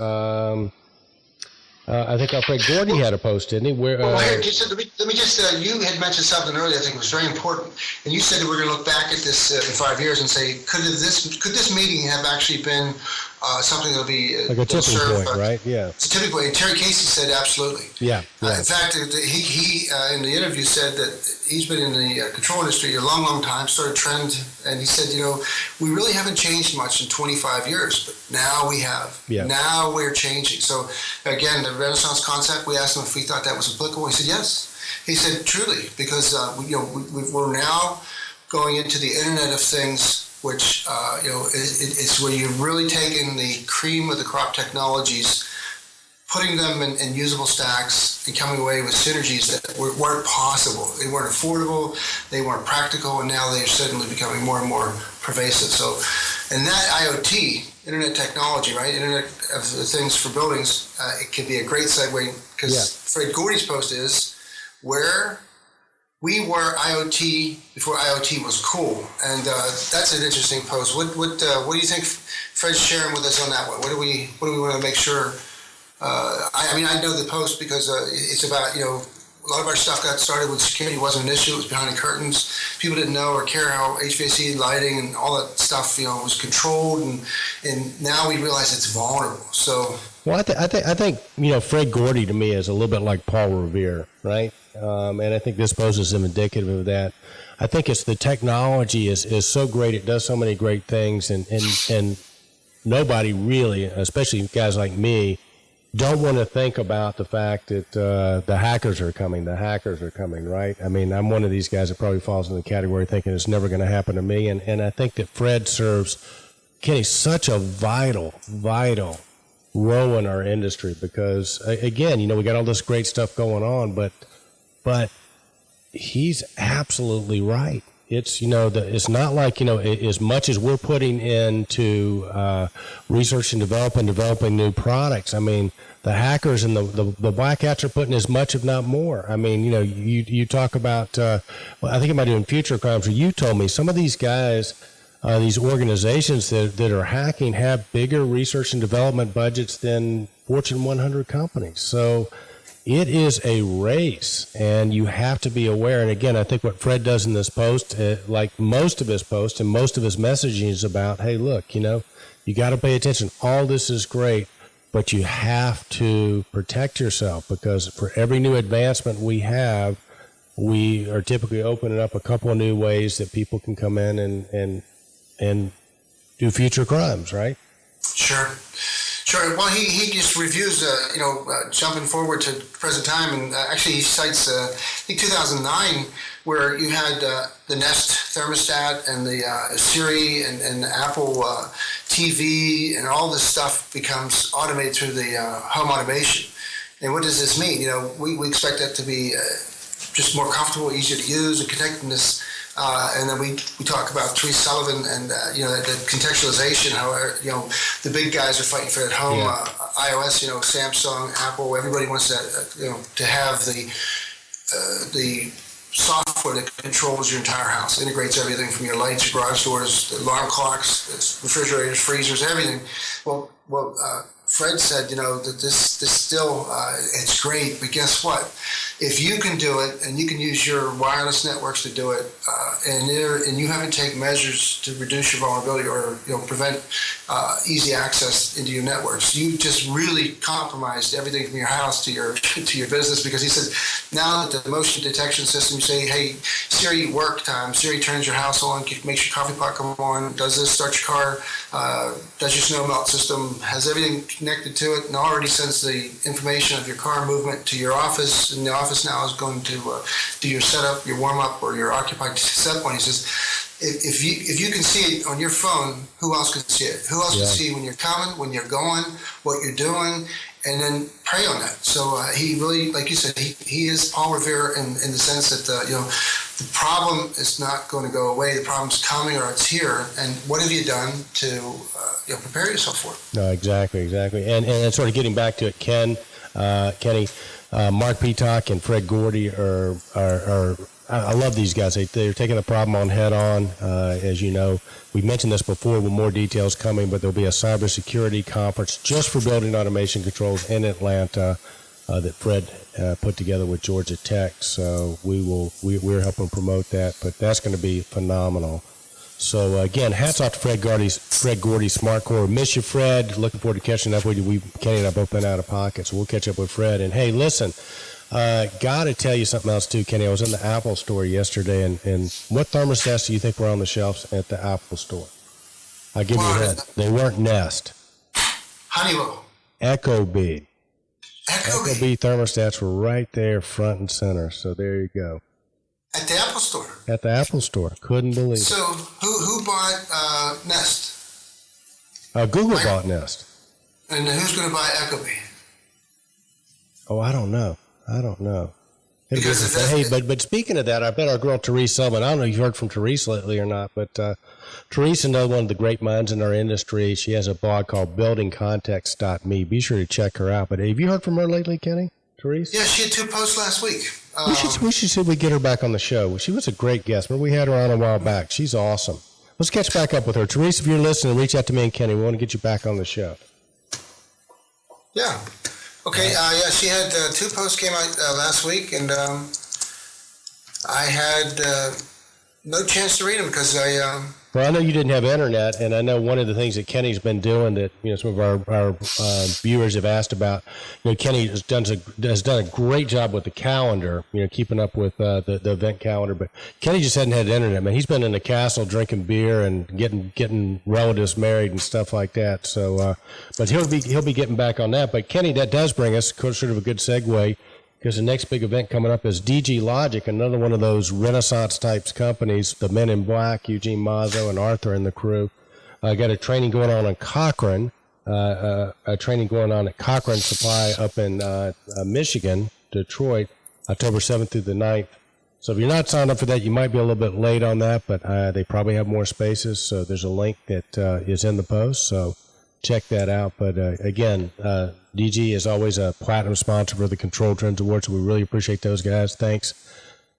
I think Fred Gordy had a post, didn't he? Let me just, you had mentioned something earlier I think was very important, and you said that we're going to look back at this in 5 years and say, could this meeting have actually been something that'll be like a tipping point, right? Yeah. It's a tipping point. And Terry Casey said absolutely. Yeah. In fact, he in the interview said that he's been in the control industry a long, long time, started trend, and he said, we really haven't changed much in 25 years, but now we have. Yeah. Now we're changing. So again, the Renaissance concept, we asked him if we thought that was applicable. He said yes. He said truly, because we're now going into the Internet of Things, which it's where you're really taking the cream of the crop technologies, putting them in usable stacks, and coming away with synergies that weren't possible. They weren't affordable, they weren't practical, and now they're suddenly becoming more and more pervasive. So, and that IoT, Internet technology, right? Internet of Things for buildings, it could be a great segue, because Fred Gordy's post is where we were IoT before IoT was cool, and that's an interesting post. What do you think Fred's sharing with us on that one? What do we want to make sure? I know the post because it's about a lot of our stuff got started when security wasn't an issue. It was behind the curtains. People didn't know or care how HVAC lighting and all that stuff was controlled, and now we realize it's vulnerable. So. Well, I think Fred Gordy to me is a little bit like Paul Revere, right? And I think this post is indicative of that. I think it's the technology is so great; it does so many great things, and nobody really, especially guys like me, don't want to think about the fact that the hackers are coming. The hackers are coming, right? I mean, I'm one of these guys that probably falls in the category thinking it's never going to happen to me, and I think that Fred serves Kenny such a vital role in our industry because, again, we got all this great stuff going on, but he's absolutely right. It's, it's not like, as much as we're putting into research and developing new products. I mean, the hackers and the black hats are putting as much, if not more. I mean, you talk about, I think about doing future crimes, where you told me some of these guys, these organizations that are hacking have bigger research and development budgets than Fortune 100 companies. So it is a race, and you have to be aware. And again, I think what Fred does in this post, like most of his posts and most of his messaging, is about, hey, look, you got to pay attention. All this is great, but you have to protect yourself, because for every new advancement we have, we are typically opening up a couple of new ways that people can come in and do future crimes, right? Sure. Well, he just reviews, jumping forward to present time, and actually he cites, I think 2009, where you had the Nest thermostat and the Siri and the Apple TV, and all this stuff becomes automated through the home automation. And what does this mean? We expect that to be just more comfortable, easier to use, and connecting this And then we talk about Therese Sullivan and the contextualization. How the big guys are fighting for at home. iOS, Samsung, Apple. Everybody wants to have the software that controls your entire house, integrates everything from your lights, your garage doors, alarm clocks, refrigerators, freezers, everything. Well, Fred said, that this still, it's great, but guess what? If you can do it, and you can use your wireless networks to do it, and you haven't taken measures to reduce your vulnerability or prevent easy access into your networks, you just really compromised everything from your house to your business. Because he said, now that the motion detection system, you say, hey, Siri, work time. Siri turns your house on, makes your coffee pot come on, does this, start your car, does your snow melt system, has everything connected to it, and already sends the information of your car movement to your office, and the office now is going to do your setup, your warm-up, or your occupied set point. He says, if you can see it on your phone, who else can see it? Who else can see when you're coming, when you're going, what you're doing, and then prey on that. So he really, like you said, he is Paul Revere in the sense that the problem is not going to go away. The problem's coming, or it's here. And what have you done to prepare yourself for it? No, exactly. And sort of getting back to it, Kenny, Mark Peacock and Fred Gordy are I love these guys. They're taking the problem on head on. As you know, we mentioned this before with more details coming, but there'll be a cybersecurity conference just for building automation controls in Atlanta that Fred put together with Georgia Tech. So we're helping promote that, but that's going to be phenomenal. So again, hats off to Fred Gordy, SmartCore. Miss you, Fred. Looking forward to catching up with you. Kenny and I both been out of pocket, so we'll catch up with Fred. And hey, listen, got to tell you something else too, Kenny. I was in the Apple store yesterday, and what thermostats do you think were on the shelves at the Apple store? I'll give you a hint. They weren't Nest. Honeywell. Ecobee. Ecobee thermostats were right there, front and center. So there you go. At the Apple store. At the Apple store. Couldn't believe it. So who bought Nest? Google bought Nest. And who's going to buy Ecobee? Oh, I don't know. Because Hey, but speaking of that, I bet our girl Therese Sullivan, I don't know if you've heard from Therese lately or not, but Therese is another one of the great minds in our industry. She has a blog called buildingcontext.me. Be sure to check her out. But have you heard from her lately, Kenny? Therese? Yeah, she had 2 posts last week. We should see if we get her back on the show. She was a great guest. Remember, we had her on a while back. She's awesome. Let's catch back up with her. Therese, if you're listening, reach out to me and Kenny. We want to get you back on the show. Yeah. Okay. She had 2 posts came out last week, and I had no chance to read them because Well, I know you didn't have internet, and I know one of the things that Kenny's been doing that some of our viewers have asked about. Kenny has done a great job with the calendar, keeping up with the event calendar. But Kenny just hadn't had internet, man. He's been in the castle drinking beer and getting relatives married and stuff like that. So, but he'll be getting back on that. But Kenny, that does bring us sort of a good segue. Because the next big event coming up is DG Logic, another one of those Renaissance types companies, the Men in Black, Eugene Mazzo and Arthur and the crew. Got a training going on in Cochrane, a training going on at Cochrane Supply up in Michigan, Detroit, October 7th through the 9th. So if you're not signed up for that, you might be a little bit late on that, but they probably have more spaces. So there's a link that is in the post. So check that out. But again, DG is always a platinum sponsor for the Control Trends Awards, so we really appreciate those guys. Thanks,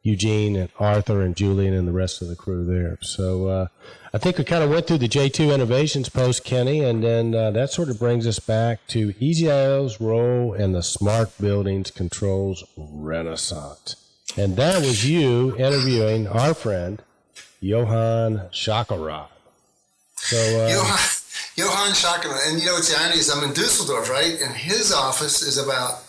Eugene and Arthur and Julian and the rest of the crew there. So I think we kind of went through the J2 Innovations post, Kenny, and then that sort of brings us back to EasyIO's role in the Smart Buildings Controls Renaissance. And that was you interviewing our friend, Johan Shakarov. So, Johan Schackelman, and what's the irony is I'm in Dusseldorf, right? And his office is about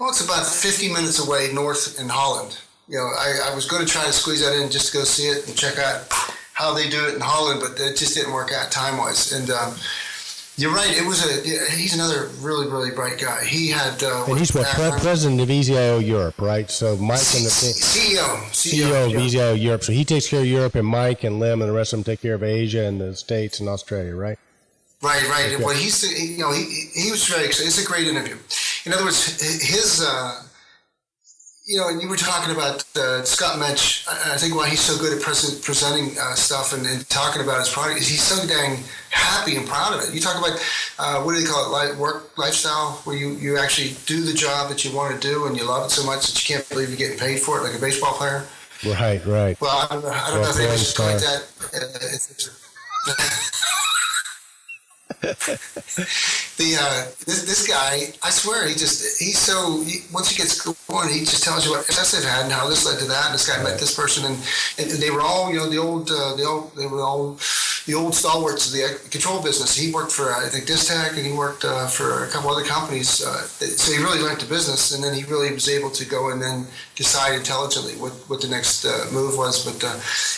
50 minutes away north in Holland. I was going to try to squeeze that in just to go see it and check out how they do it in Holland, but it just didn't work out time-wise. And you're right, he's another really, really bright guy. He had... and he's president of EasyIO Europe, right? So Mike and the CEO of EasyIO Europe. So he takes care of Europe, and Mike and Lim and the rest of them take care of Asia and the States and Australia, right? Right. Okay. Well, he was very excited. It's a great interview. In other words, And you were talking about Scott Mensch. I think why he's so good at presenting stuff and talking about his product is he's so dang happy and proud of it. You talk about, what do they call it, work lifestyle, where you actually do the job that you want to do and you love it so much that you can't believe you're getting paid for it, like a baseball player. Right. Well, I don't know if anyone's just like that. This guy, I swear, once he gets going, he just tells you what success they've had and how this led to that. And this guy met this person, and they were all, the old stalwarts of the control business. He worked for, I think, Distech, and he worked for a couple other companies. So he really learned the business, and then he really was able to go and then decide intelligently what the next move was. But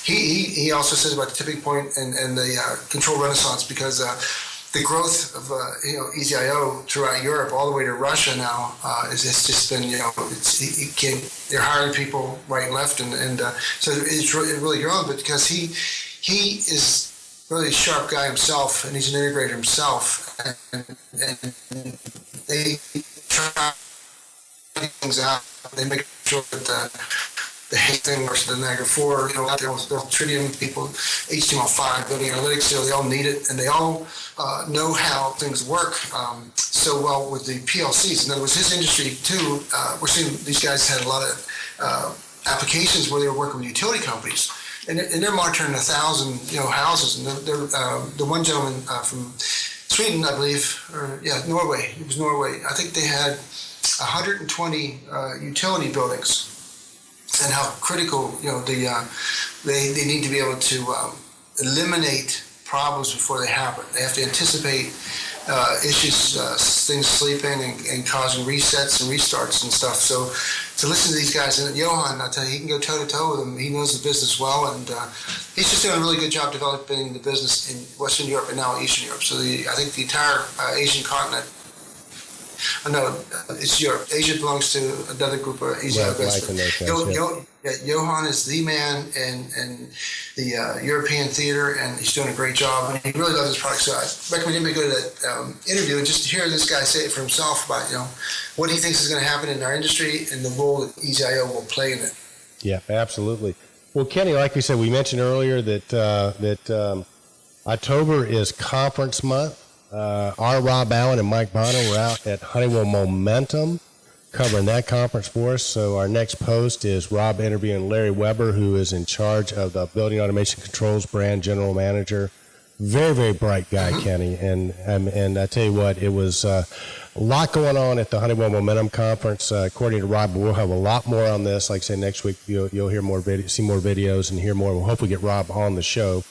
he also says about the tipping point and the control renaissance, because the growth of EasyIO throughout Europe all the way to Russia now it's just been they're hiring people right and left, and so it's really grown. But because he is really a sharp guy himself, and he's an integrator himself, and they try things out. They make sure that the Hay thing works, the Niagara 4, out there with Tritium people, HTML5, building analytics, they all need it, and they all know how things work so well with the PLCs. In other words, his industry too, we're seeing these guys had a lot of applications where they were working with utility companies, and they're monitoring 1,000 houses, and they're the one gentleman from Sweden, I believe, Norway. It was Norway. I think they had 120 utility buildings. And how critical, they need to be able to eliminate problems before they happen. They have to anticipate issues, things sleeping and causing resets and restarts and stuff. So to listen to these guys, and Johan, I tell you, he can go toe to toe with them. He knows the business well, and he's just doing a really good job developing the business in Western Europe and now Eastern Europe. So I think the entire Asian continent. No, it's Europe. Asia belongs to another group of EasyIO guys. Johan is the man in the European theater, and he's doing a great job. And he really loves his product. So I recommend him to go to that interview and just to hear this guy say it for himself about what he thinks is going to happen in our industry and the role that EasyIO will play in it. Yeah, absolutely. Well, Kenny, like we said, we mentioned earlier that October is conference month. Our Rob Allen and Mike Bonner were out at Honeywell Momentum covering that conference for us. So our next post is Rob interviewing Larry Weber, who is in charge of the Building Automation Controls brand general manager. Very, very bright guy, Kenny. And I tell you what, it was a lot going on at the Honeywell Momentum Conference. According to Rob, we'll have a lot more on this. Like I say, next week you'll hear more see more videos and hear more. We'll hopefully get Rob on the show.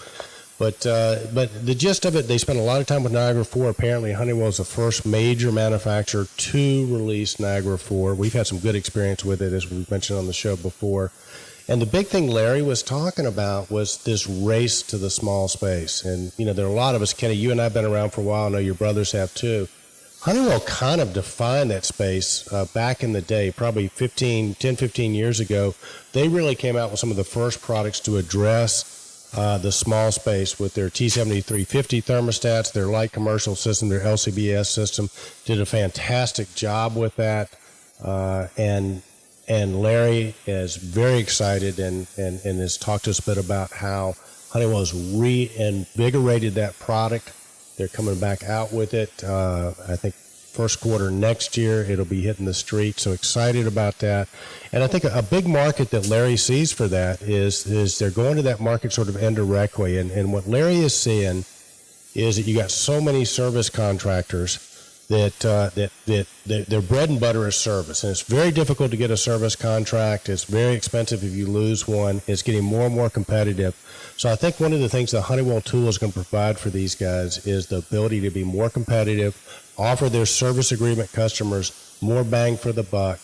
But the gist of it, they spent a lot of time with Niagara 4. Apparently, Honeywell is the first major manufacturer to release Niagara 4. We've had some good experience with it, as we've mentioned on the show before. And the big thing Larry was talking about was this race to the small space. And, there are a lot of us, Kenny, you and I have been around for a while. I know your brothers have too. Honeywell kind of defined that space back in the day, probably 10, 15 years ago. They really came out with some of the first products to address the small space with their T7350 thermostats, their light commercial system, their LCBS system. Did a fantastic job with that. And Larry is very excited and has talked to us a bit about how Honeywell has reinvigorated that product. They're coming back out with it. I think first quarter next year, it'll be hitting the street. So excited about that. And I think a big market that Larry sees for that is they're going to that market sort of indirectly. And what Larry is seeing is that you got so many service contractors that their bread and butter is service. And it's very difficult to get a service contract. It's very expensive if you lose one. It's getting more and more competitive. So I think one of the things the Honeywell tool is going to provide for these guys is the ability to be more competitive, offer their service agreement customers more bang for the buck,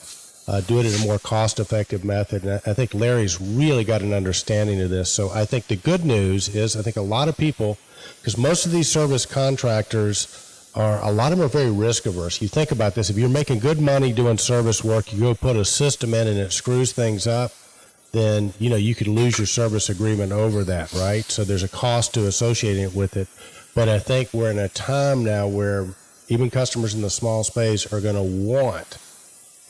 do it in a more cost-effective method. And I think Larry's really got an understanding of this. So I think the good news is I think a lot of people, because most of these service contractors a lot of them are very risk averse. You think about this, if you're making good money doing service work, you go put a system in and it screws things up, then, you could lose your service agreement over that, right? So there's a cost to associating it with it. But I think we're in a time now where even customers in the small space are going to want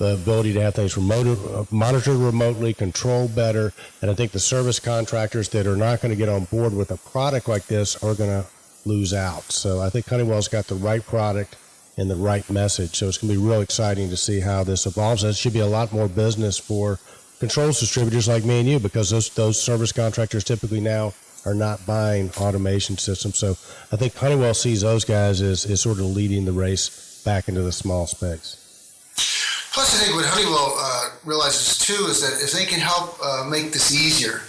the ability to have things monitored remotely, controlled better. And I think the service contractors that are not going to get on board with a product like this are going to lose out. So I think Honeywell's got the right product and the right message. So it's going to be real exciting to see how this evolves. And it should be a lot more business for controls distributors like me and you, because those service contractors typically now are not buying automation systems. So I think Honeywell sees those guys as sort of leading the race back into the small space. Plus, I think what Honeywell realizes too is that if they can help make this easier,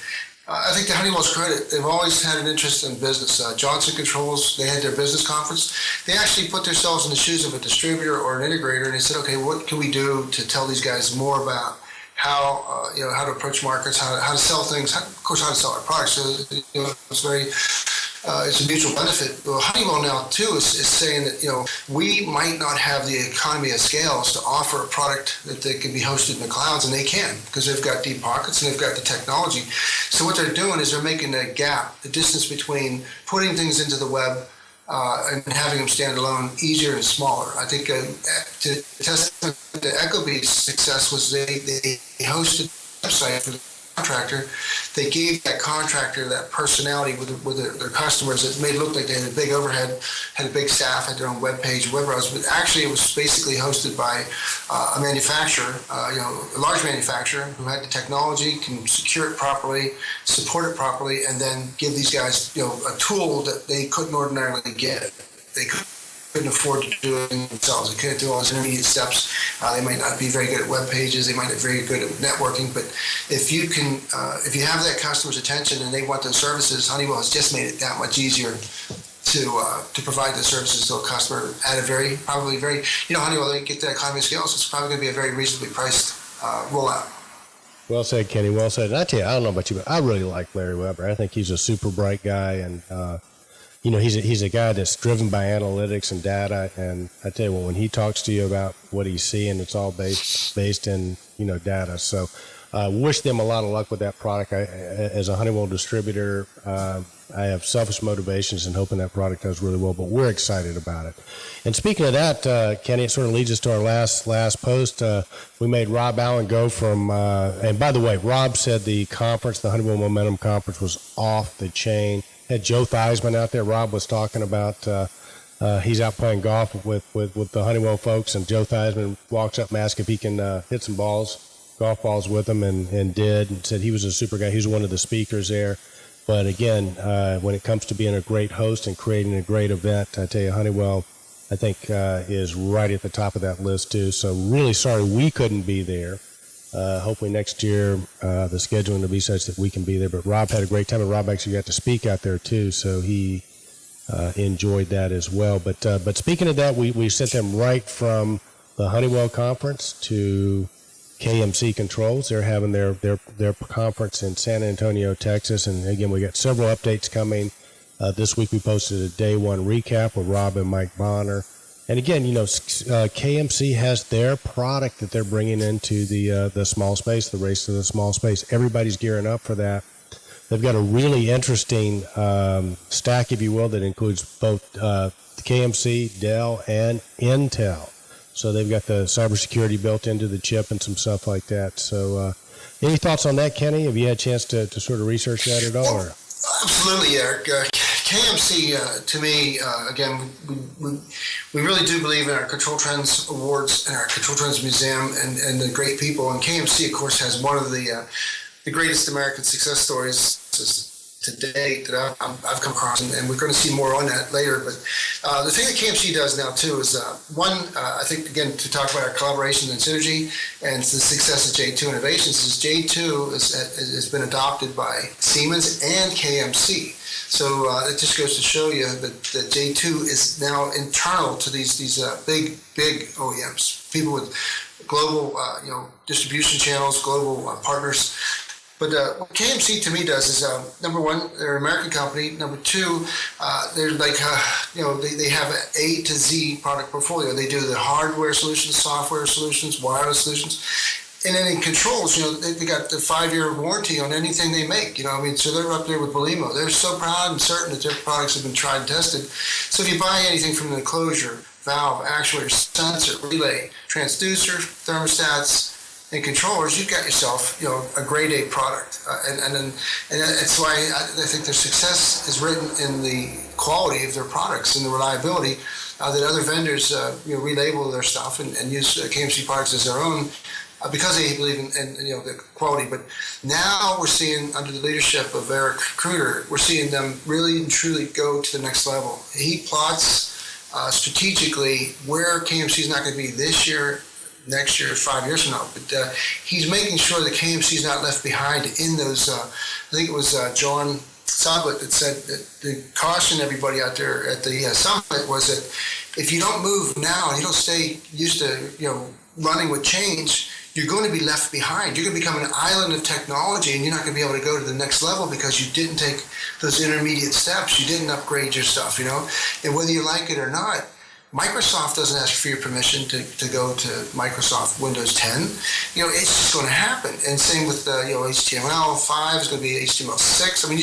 I think to Honeywell's credit, they've always had an interest in business. Johnson Controls, they had their business conference. They actually put themselves in the shoes of a distributor or an integrator, and they said, okay, what can we do to tell these guys more about how how to approach markets, how to sell things, of course, how to sell our products. So it's very it's a mutual benefit. Well, Honeywell now too is saying that we might not have the economy of scales to offer a product that can be hosted in the clouds, and they can because they've got deep pockets and they've got the technology. So what they're doing is they're making the gap, the distance between putting things into the web and having them stand alone easier and smaller. I think to testament to Ecobee's success was they hosted a website for the contractor. They gave that contractor that personality with their customers. It made it look like they had a big overhead, had a big staff, had their own web page, web browser, but actually it was basically hosted by a manufacturer, a large manufacturer who had the technology, can secure it properly, support it properly, and then give these guys, a tool that they couldn't ordinarily get. They couldn't afford to do it themselves. They couldn't do all those intermediate steps. They might not be very good at web pages. They might not be very good at networking. But if you have that customer's attention and they want those services, Honeywell has just made it that much easier to provide the services to a customer at a probably very Honeywell, they get that economy of scale, so it's probably going to be a very reasonably priced rollout. Well said, Kenny. Well said. And I tell you, I don't know about you, but I really like Larry Weber. I think he's a super bright guy, and he's a guy that's driven by analytics and data. And I tell you what, when he talks to you about what he's seeing, it's all based in data. So wish them a lot of luck with that product. As a Honeywell distributor, I have selfish motivations in hoping that product does really well, but we're excited about it. And speaking of that, Kenny, it sort of leads us to our last post. We made Rob Allen go from, and by the way, Rob said the Honeywell Momentum Conference was off the chain. Had Joe Theismann out there. Rob was talking about he's out playing golf with the Honeywell folks, and Joe Theismann walks up and asks if he can hit some golf balls with him, and did, and said he was a super guy. He was one of the speakers there. But again, when it comes to being a great host and creating a great event, I tell you, Honeywell, I think, is right at the top of that list too. So really sorry we couldn't be there. Hopefully next year the scheduling will be such that we can be there. But Rob had a great time, and Rob actually got to speak out there too, so he enjoyed that as well. But speaking of that, we sent them right from the Honeywell conference to KMC Controls. They're having their conference in San Antonio, Texas, and again, we got several updates coming. This week we posted a day one recap with Rob and Mike Bonner. And again, KMC has their product that they're bringing into the small space, the race to the small space. Everybody's gearing up for that. They've got a really interesting stack, if you will, that includes both KMC, Dell, and Intel. So they've got the cybersecurity built into the chip and some stuff like that. So any thoughts on that, Kenny? Have you had a chance to sort of research that at all? Or? Absolutely, Eric. KMC, to me, again, we really do believe in our Control Trends Awards and our Control Trends Museum and the great people. And KMC, of course, has one of the greatest American success stories to date that I've come across, and we're going to see more on that later. But the thing that KMC does now too is I think, again, to talk about our collaboration and synergy and the success of J2 Innovations, is J2 has been adopted by Siemens and KMC. So it just goes to show you that J2 is now internal to these big OEMs, people with global distribution channels, global partners. But what KMC to me does is, number one, they're an American company. Number two, they're like, they have an A to Z product portfolio. They do the hardware solutions, software solutions, wireless solutions. And then in controls, they got the 5-year warranty on anything they make. So they're up there with Belimo. They're so proud and certain that their products have been tried and tested. So if you buy anything from the enclosure, valve, actuator, sensor, relay, transducer, thermostats, and controllers, you've got yourself, a grade A product. And that's why I think their success is written in the quality of their products and the reliability that other vendors, relabel their stuff and use KMC products as their own because they believe in the quality. But now we're seeing, under the leadership of Eric Kruder, we're seeing them really and truly go to the next level. He plots strategically where KMC is not going to be this year, next year, 5 years from now. But he's making sure that KMC is not left behind in those, I think it was John Soglett that said that the caution everybody out there at the summit was that if you don't move now and you don't stay used to, running with change, you're going to be left behind. You're going to become an island of technology, and you're not going to be able to go to the next level because you didn't take those intermediate steps. You didn't upgrade your stuff, And whether you like it or not, Microsoft doesn't ask for your permission to go to Microsoft Windows 10. It's just going to happen. And same with HTML5 is going to be HTML6. I mean,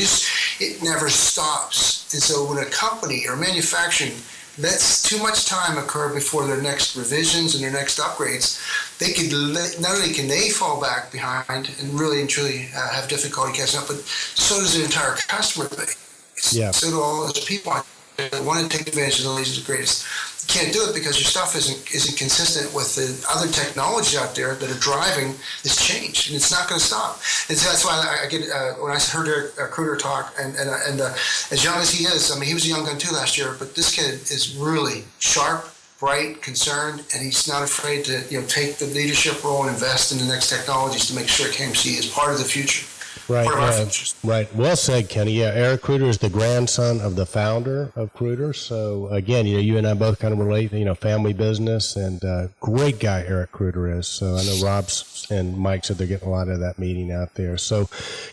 it never stops. And so when a company or manufacturing lets too much time occur before their next revisions and their next upgrades, they could not only can they fall back behind and really and truly have difficulty catching up, but so does the entire customer base. Yeah. So do all those people that want to take advantage of the latest and greatest. You can't do it because your stuff isn't consistent with the other technologies out there that are driving this change, and it's not going to stop. And so that's why I get when I heard Eric Kruder talk, and as young as he is, I mean, he was a young gun too last year, but this kid is really sharp, bright, concerned, and he's not afraid to take the leadership role and invest in the next technologies to make sure KMC is part of the future. Right. Well said, Kenny. Yeah, Eric Kruder is the grandson of the founder of Kruder. So again, you and I both kind of relate, family business, and great guy Eric Kruder is. So I know Rob's and Mike said they're getting a lot of that meeting out there. So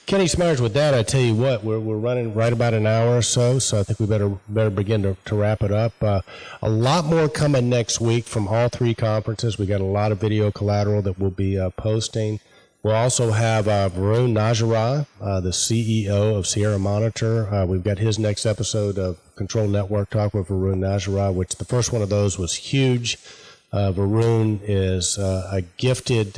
Kenny Smyers, with that, I tell you what, we're running right about an hour or so. So I think we better begin to wrap it up. A lot more coming next week from all three conferences. We got a lot of video collateral that we'll be posting. We'll also have Varun Nijhawan, the CEO of Sierra Monitor. We've got his next episode of Control Network Talk with Varun Nijhawan, which the first one of those was huge. Varun is a gifted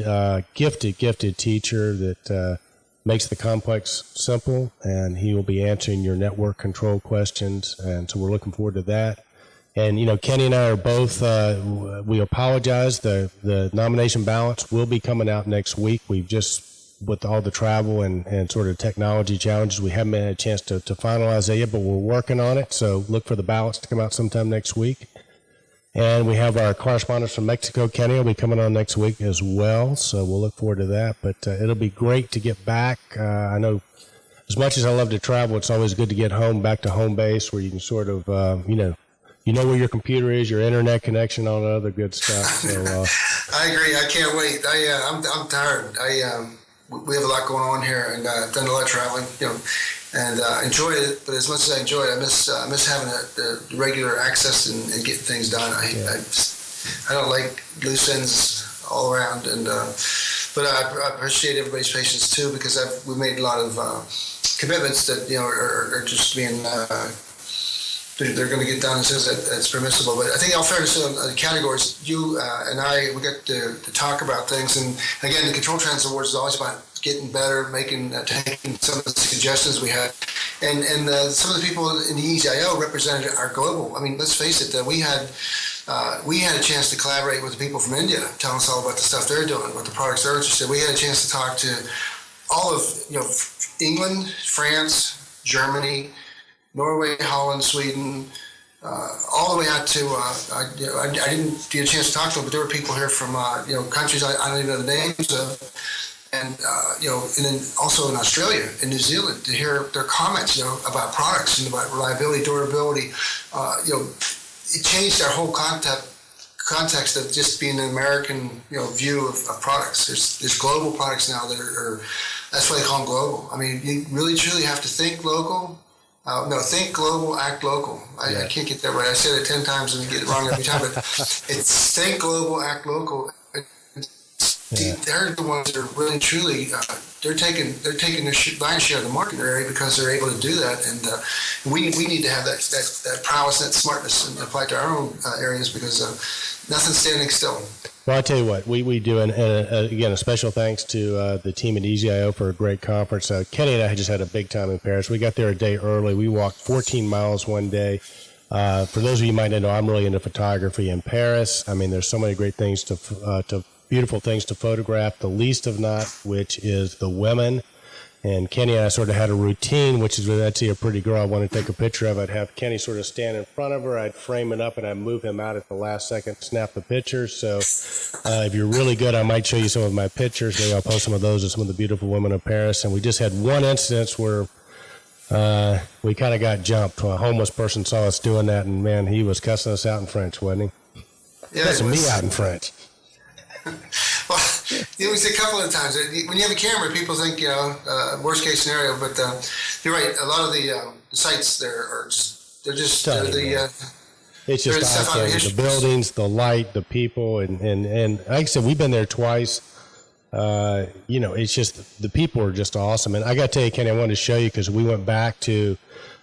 teacher that makes the complex simple, and he will be answering your network control questions, and so we're looking forward to that. And, Kenny and I are both, we apologize. The nomination ballots will be coming out next week. We've just, with all the travel and sort of technology challenges, we haven't had a chance to finalize that yet, but we're working on it. So look for the ballots to come out sometime next week. And we have our correspondents from Mexico. Kenny will be coming on next week as well. So we'll look forward to that. But it'll be great to get back. I know as much as I love to travel, it's always good to get home, back to home base where you can sort of, you know where your computer is, your internet connection, all that other good stuff. So, I agree. I can't wait. I'm tired. We have a lot going on here, and I've done a lot of traveling, and enjoyed it. But as much as I enjoy it, I miss having the regular access and getting things done. I don't like loose ends all around, and but I appreciate everybody's patience too, because we've made a lot of commitments that are just being. They're going to get done as soon as it's permissible. But I think, in all fairness, on the categories, you and I, we get to talk about things. And again, the Control Trends Awards is always about getting better, taking some of the suggestions we had. And some of the people in the EZIO represented our global. I mean, let's face it, we had a chance to collaborate with the people from India, telling us all about the stuff they're doing, what the products they're interested in. We had a chance to talk to all of England, France, Germany, Norway, Holland, Sweden, all the way out to, I didn't get a chance to talk to them, but there were people here from, countries I don't even know the names of, and then also in Australia and New Zealand to hear their comments, about products and about reliability, durability. It changed our whole context of just being an American, view of products. There's global products now that are that's why they call them global. I mean, you really truly have to think local. Think global, act local. I can't get that right. I said it 10 times and get it wrong every time, but it's think global, act local. they're the ones that are really truly they're taking the lion's share of the market area because they're able to do that, and we need to have that prowess, that smartness, and apply to our own areas because nothing's standing still. Well, I tell you what, we do, and again, a special thanks to the team at EasyIO for a great conference. Kenny and I just had a big time in Paris. We got there a day early. We walked 14 miles one day. For those of you who might not know, I'm really into photography in Paris. I mean, there's so many great things to beautiful things to photograph, the least of not, which is the women. And Kenny and I sort of had a routine, which is when I'd see a pretty girl I want to take a picture of, I'd have Kenny sort of stand in front of her, I'd frame it up, and I'd move him out at the last second, snap the picture. So if you're really good, I might show you some of my pictures. Maybe I'll post some of those of some of the beautiful women of Paris. And we just had one instance where we kind of got jumped. A homeless person saw us doing that, and man, he was cussing us out in French, wasn't he? Yeah, cussing me out in French. Well, it was a couple of times. When you have a camera, people think, worst case scenario, but you're right. A lot of the sites there are just, it's just awesome. The buildings, the light, the people, and like I said, we've been there twice. It's just, the people are just awesome. And I got to tell you, Kenny, I wanted to show you because we went back to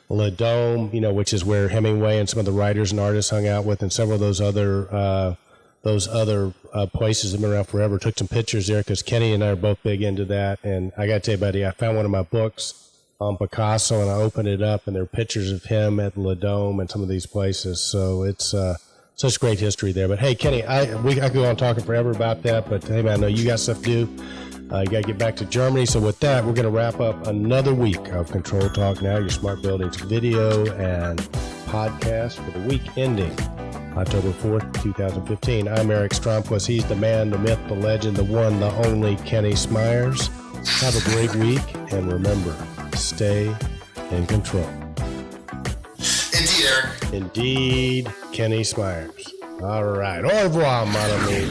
Le Dome, which is where Hemingway and some of the writers and artists hung out with, and several of those other places have been around forever. Took some pictures there because Kenny and I are both big into that. And I got to tell you, buddy, I found one of my books on Picasso, and I opened it up, and there are pictures of him at Le Dome and some of these places. So it's such great history there. But hey, Kenny, I could go on talking forever about that, but hey, man, I know you got stuff to do. You got to get back to Germany. So with that, we're going to wrap up another week of Control Talk Now, your smart buildings video and podcast for the week ending October 4th, 2015. I'm Eric Stromquist. He's the man, the myth, the legend, the one, the only Kenny Smyers. Have a great week, and remember, stay in control. Indeed, Eric. Indeed, Kenny Smyers. All right. Au revoir, mon ami.